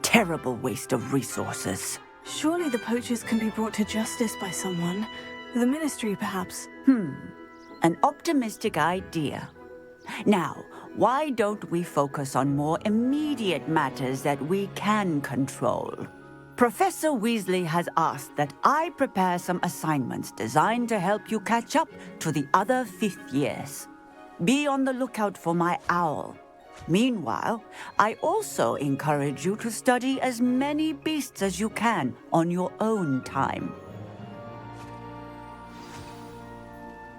Terrible waste of resources. Surely the poachers can be brought to justice by someone. The Ministry, perhaps. An optimistic idea. Now, why don't we focus on more immediate matters that we can control? Professor Weasley has asked that I prepare some assignments designed to help you catch up to the other 5th years. Be on the lookout for my owl. Meanwhile, I also encourage you to study as many beasts as you can on your own time.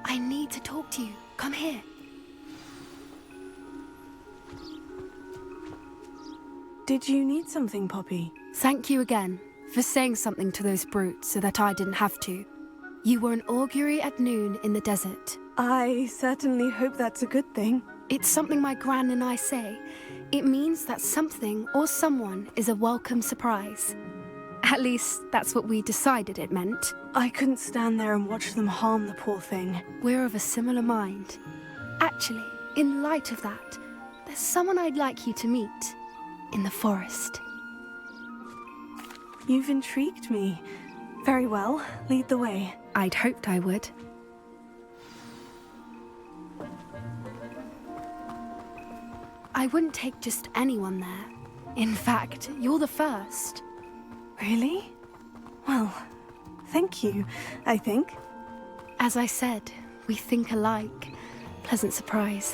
I need to talk to you. Come here. Did you need something, Poppy? Thank you again for saying something to those brutes so that I didn't have to. You were an augury at noon in the desert. I certainly hope that's a good thing. It's something my gran and I say. It means that something or someone is a welcome surprise. At least, that's what we decided it meant. I couldn't stand there and watch them harm the poor thing. We're of a similar mind. Actually, in light of that, there's someone I'd like you to meet. In the forest. You've intrigued me. Very well, lead the way. I'd hoped I would. I wouldn't take just anyone there. In fact, you're the first. Really? Well, thank you, I think. As I said, we think alike. Pleasant surprise.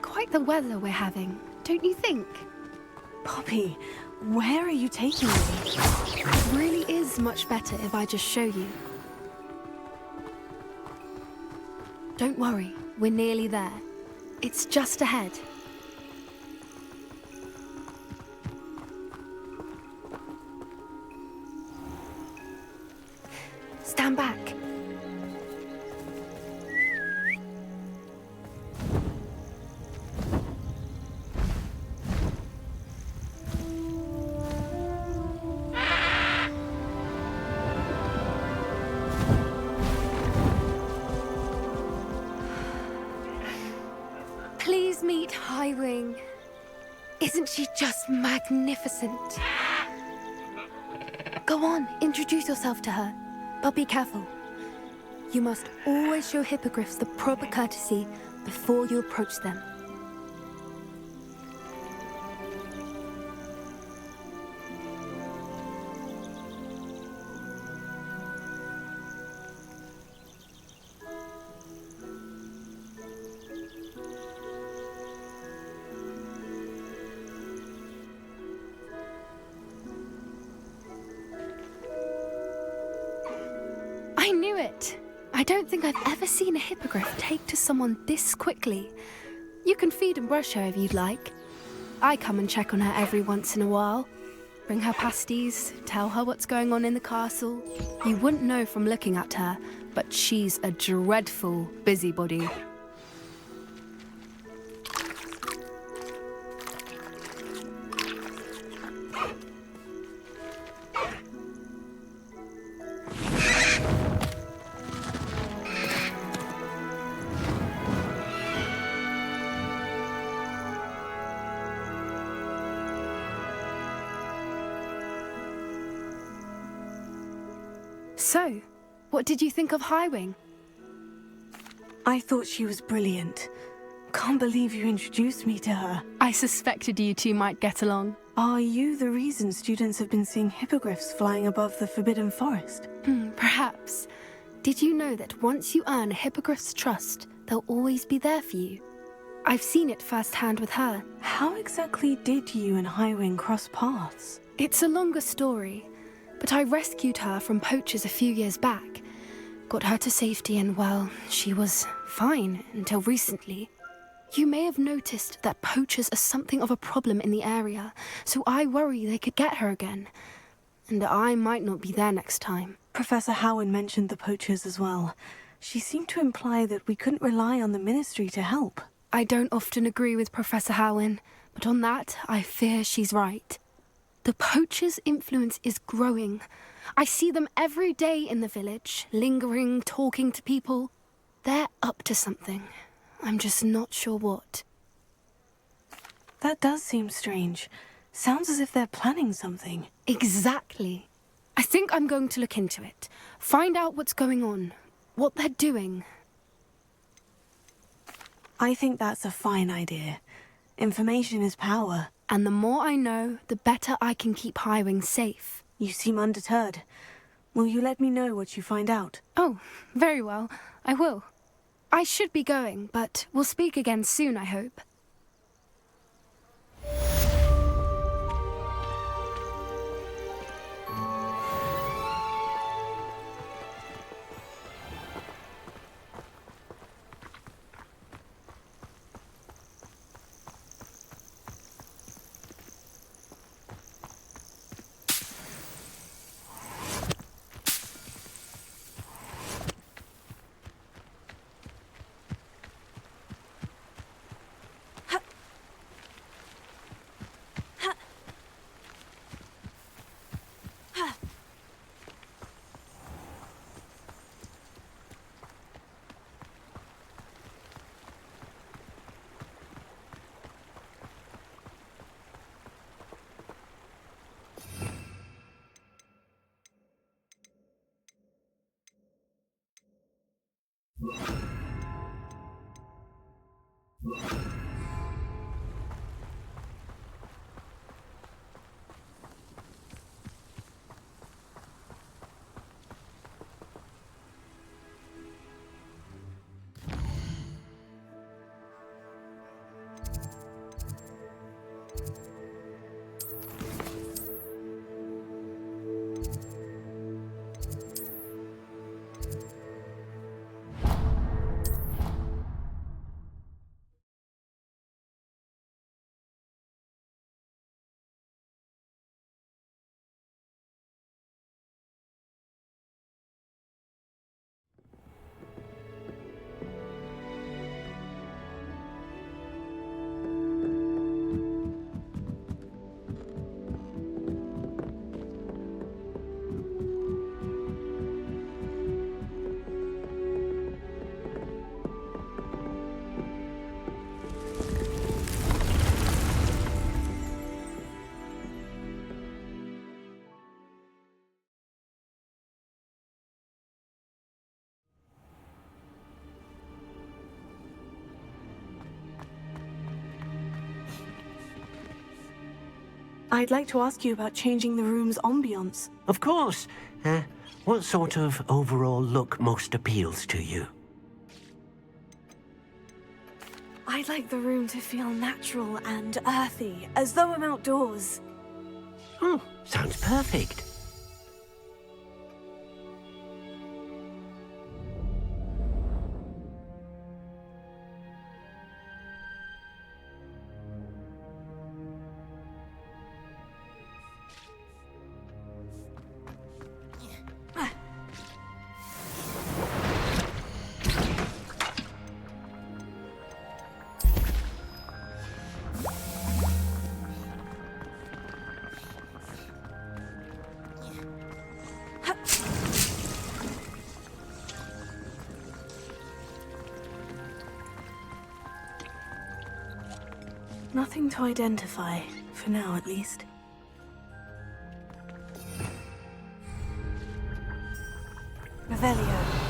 Quite the weather we're having, don't you think? Poppy, where are you taking me? It really is much better if I just show you. Don't worry, we're nearly there. It's just ahead. Stand back. Please meet Highwing. Isn't she just magnificent? Go on, introduce yourself to her. But be careful. You must always show hippogriffs the proper courtesy before you approach them. I don't think I've ever seen a hippogriff take to someone this quickly. You can feed and brush her if you'd like. I come and check on her every once in a while. Bring her pasties, tell her what's going on in the castle. You wouldn't know from looking at her, but she's a dreadful busybody. So, what did you think of Highwing? I thought she was brilliant. Can't believe you introduced me to her. I suspected you two might get along. Are you the reason students have been seeing hippogriffs flying above the Forbidden Forest? Perhaps. Did you know that once you earn a hippogriff's trust, they'll always be there for you? I've seen it firsthand with her. How exactly did you and Highwing cross paths? It's a longer story, but I rescued her from poachers a few years back. Got her to safety and, well, she was fine until recently. You may have noticed that poachers are something of a problem in the area, so I worry they could get her again. And I might not be there next time. Professor Howin mentioned the poachers as well. She seemed to imply that we couldn't rely on the Ministry to help. I don't often agree with Professor Howin, but on that, I fear she's right. The poachers' influence is growing. I see them every day in the village, lingering, talking to people. They're up to something. I'm just not sure what. That does seem strange. Sounds as if they're planning something. Exactly. I think I'm going to look into it. Find out what's going on, what they're doing. I think that's a fine idea. Information is power. And the more I know, the better I can keep Highwing safe. You seem undeterred. Will you let me know what you find out? Oh, very well. I will. I should be going, but we'll speak again soon, I hope. I'd like to ask you about changing the room's ambiance. Of course. What sort of overall look most appeals to you? I'd like the room to feel natural and earthy, as though I'm outdoors. Oh, sounds perfect. Nothing to identify, for now at least. Revelio.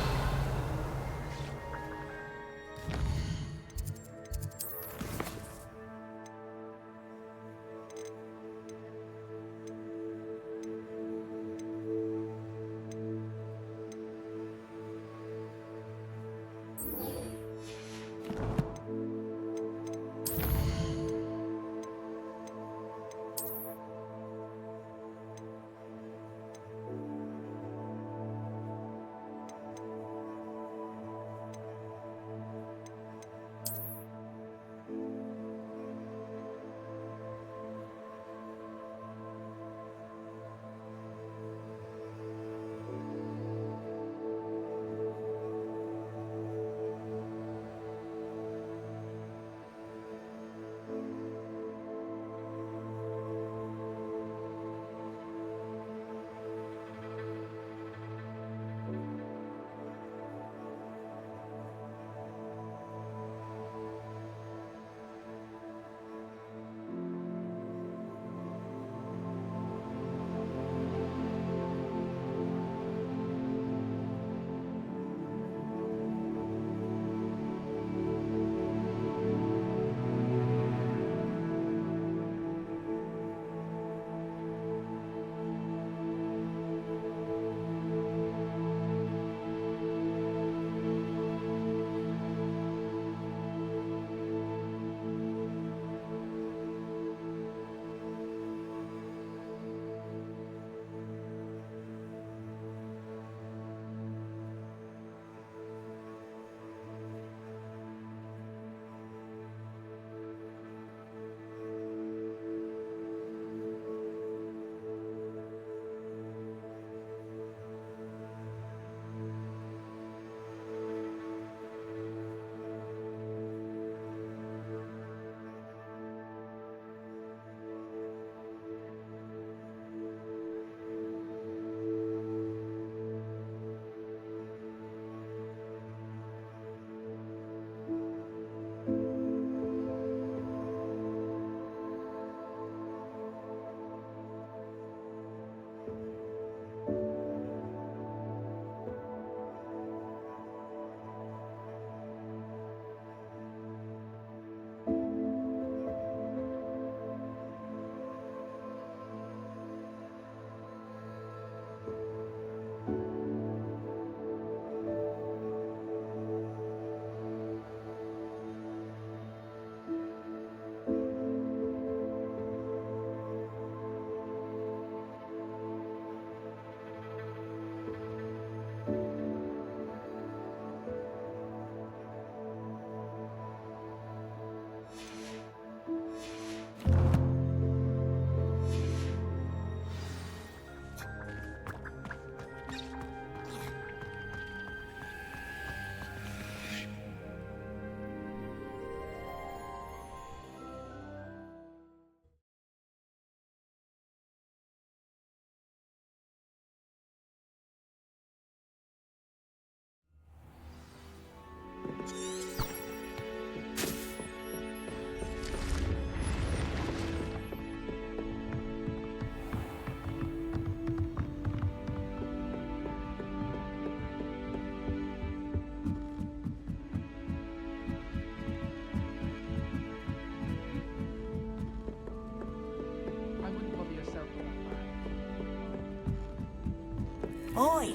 Oi,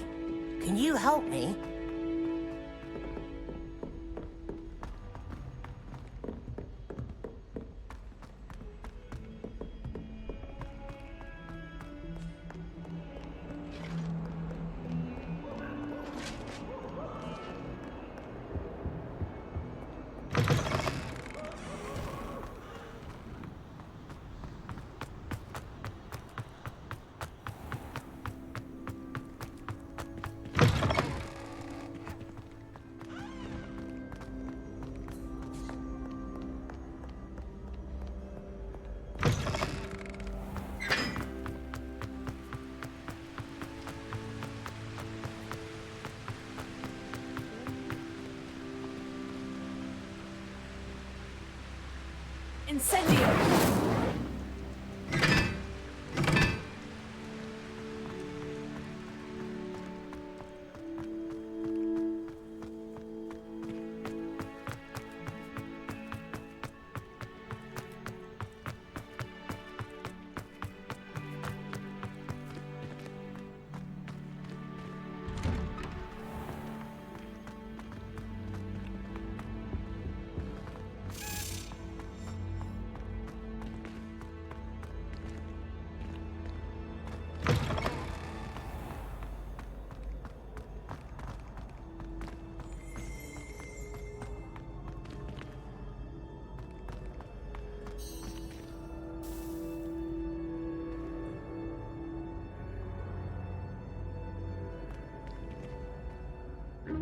can you help me? Incendio!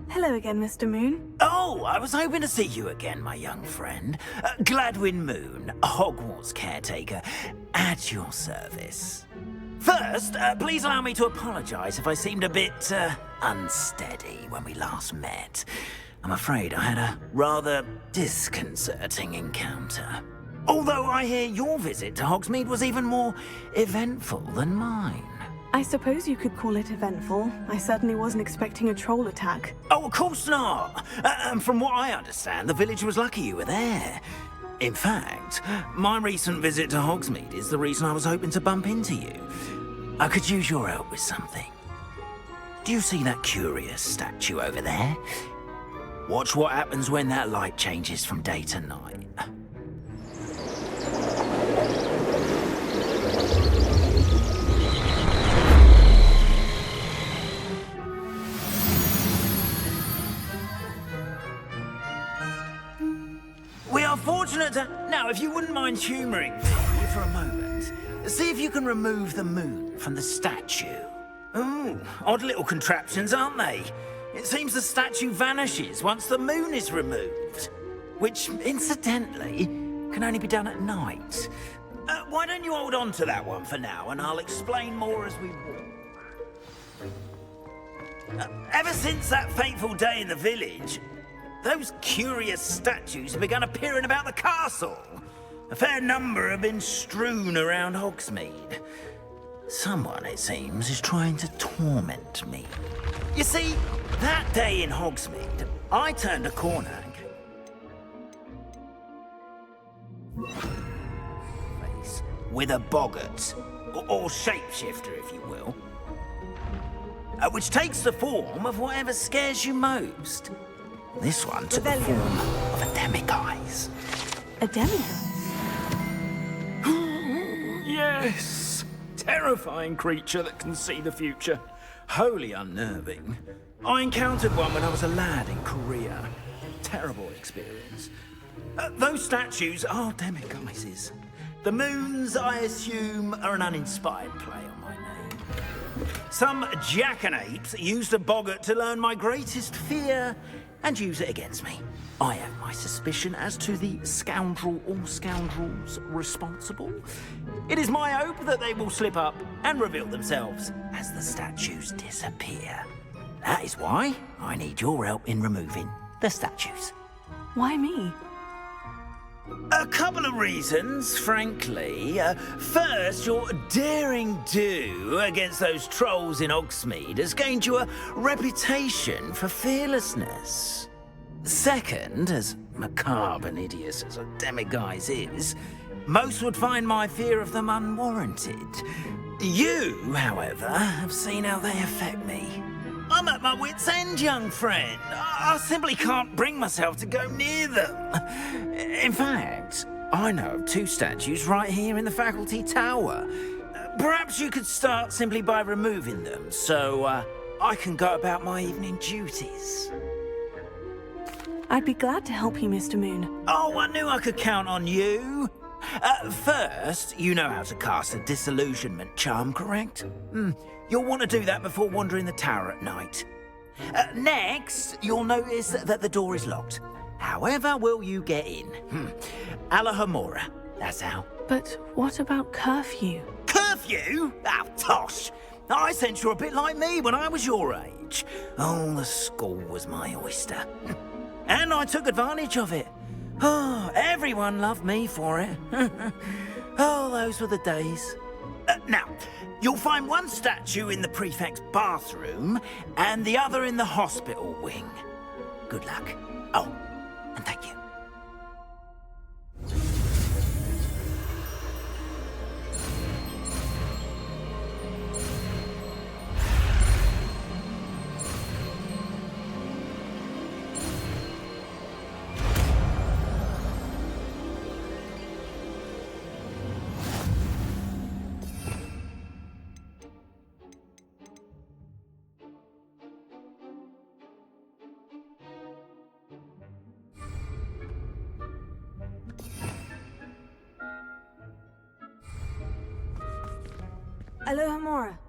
Hello again, Mr. Moon. Oh, I was hoping to see you again, my young friend. Gladwin Moon, Hogwarts caretaker, at your service. First, please allow me to apologize if I seemed a bit, unsteady when we last met. I'm afraid I had a rather disconcerting encounter. Although I hear your visit to Hogsmeade was even more eventful than mine. I suppose you could call it eventful. I certainly wasn't expecting a troll attack. Oh, of course not. And from what I understand, the village was lucky you were there. In fact, my recent visit to Hogsmeade is the reason I was hoping to bump into you. I could use your help with something. Do you see that curious statue over there? Watch what happens when that light changes from day to night. We are fortunate to... Now, if you wouldn't mind humouring me for a moment, see if you can remove the moon from the statue. Ooh, odd little contraptions, aren't they? It seems the statue vanishes once the moon is removed. Which, incidentally, can only be done at night. Why don't you hold on to that one for now, and I'll explain more as we walk. Ever since that fateful day in the village, those curious statues have begun appearing about the castle. A fair number have been strewn around Hogsmeade. Someone, it seems, is trying to torment me. You see, that day in Hogsmeade, I turned a corner with a boggart, or shapeshifter, if you will, which takes the form of whatever scares you most. This one took the form of a demiguise. A demiguise? Yes! Terrifying creature that can see the future. Wholly unnerving. I encountered one when I was a lad in Korea. Terrible experience. Those statues are demiguises. The moons, I assume, are an uninspired play on my name. Some jackanapes used a boggart to learn my greatest fear and use it against me. I have my suspicion as to the scoundrel or scoundrels responsible. It is my hope that they will slip up and reveal themselves as the statues disappear. That is why I need your help in removing the statues. Why me? A couple of reasons, frankly. First, your daring do against those trolls in Hogsmeade has gained you a reputation for fearlessness. Second, as macabre and hideous as a demiguise is, most would find my fear of them unwarranted. You, however, have seen how they affect me. I'm at my wit's end, young friend. I simply can't bring myself to go near them. In fact, I know of two statues right here in the faculty tower. Perhaps you could start simply by removing them, so I can go about my evening duties. I'd be glad to help you, Mr. Moon. Oh, I knew I could count on you. First, you know how to cast a disillusionment charm, correct? You'll want to do that before wandering the tower at night. Next, you'll notice that the door is locked. However will you get in? Alahomora, that's how. But what about curfew? Curfew? Oh, tosh! I sense you're a bit like me when I was your age. Oh, the school was my oyster. And I took advantage of it. Oh, everyone loved me for it. Oh, those were the days. Now, you'll find one statue in the prefect's bathroom and the other in the hospital wing. Good luck. Oh, and thank you. Aloha Mora.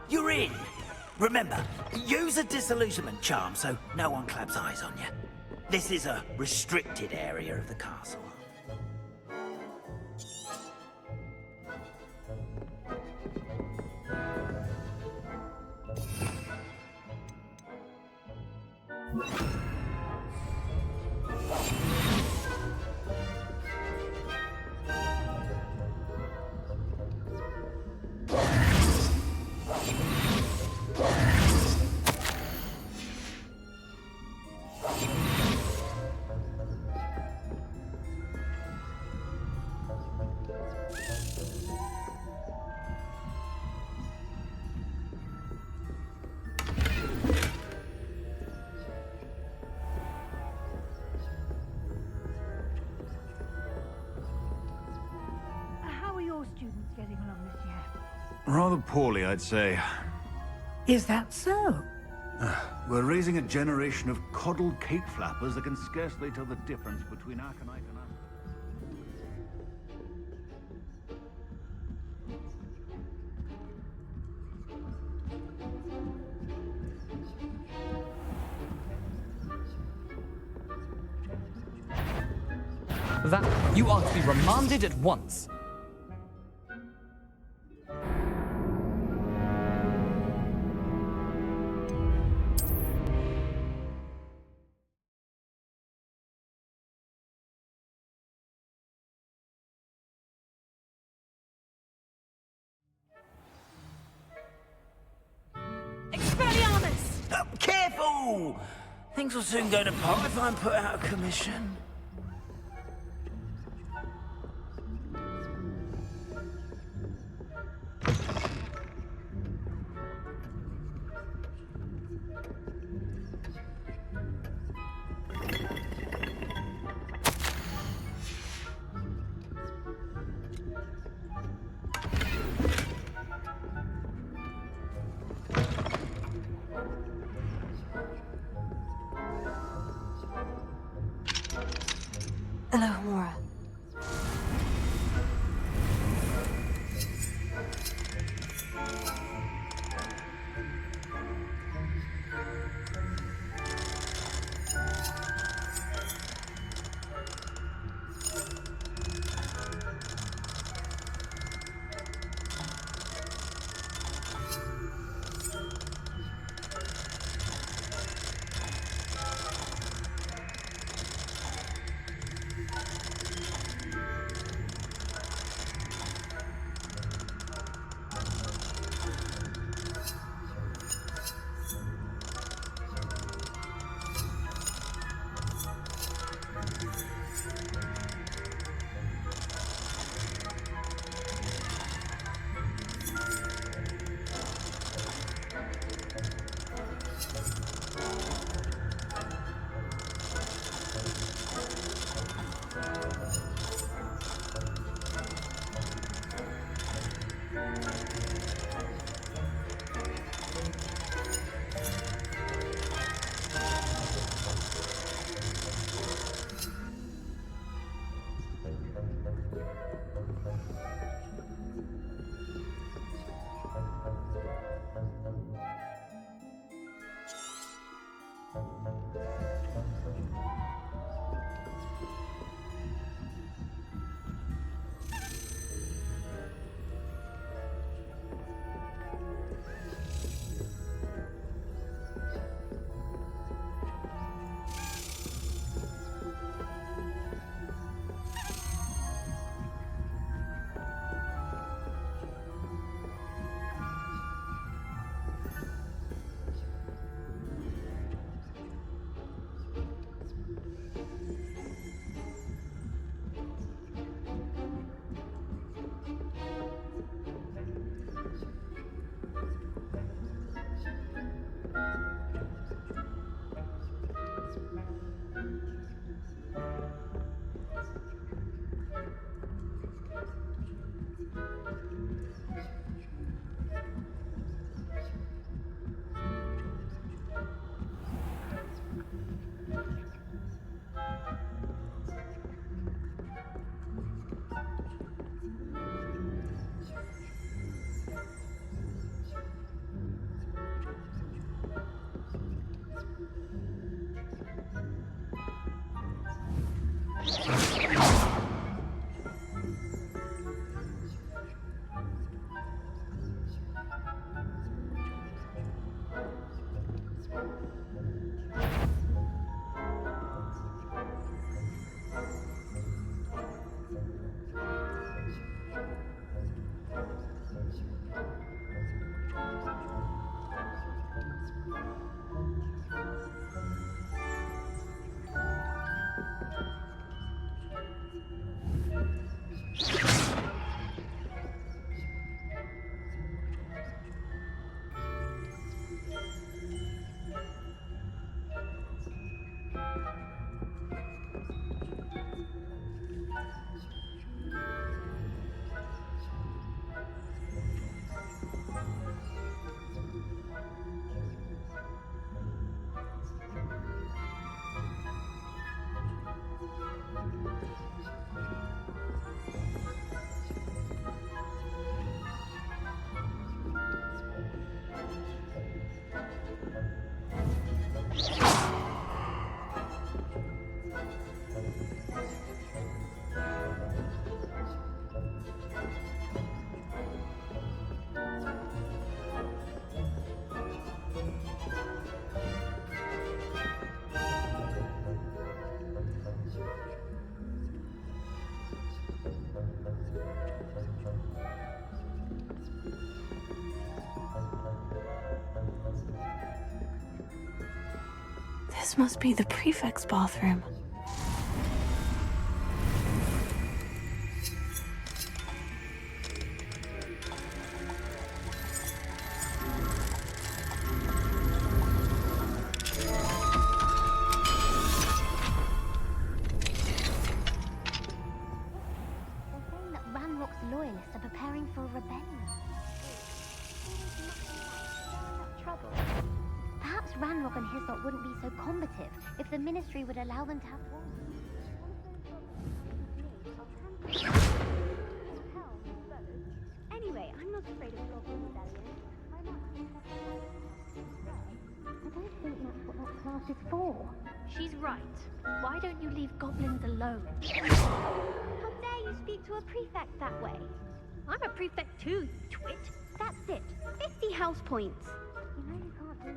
You're in. Remember, use a disillusionment charm so no one claps eyes on you. This is a restricted area of the castle. How are your students getting along this year? Rather poorly, I'd say. Is that so? We're raising a generation of coddled cake flappers that can scarcely tell the difference between aconite and That you are to be remanded at once. Expelliarmus! Careful! Things will soon go to pot if I'm put out of commission. Hello, Mora. This must be the prefect's bathroom. Loyalists are preparing for a rebellion. Trouble. Perhaps Ranrock and his lot wouldn't be so combative if the Ministry would allow them to have war. Anyway, I'm not afraid of Goblin Rebellion. I don't think that's what that class is for. She's right. Why don't you leave goblins alone? How dare you speak to a prefect that way? I'm a prefect too, you twit. That's it. 50 house points. You know you can't do that.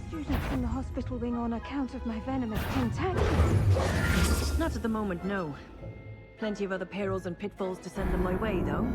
Students in the hospital wing on account of my venomous tentacles. Not at the moment, no. Plenty of other perils and pitfalls to send them my way, though.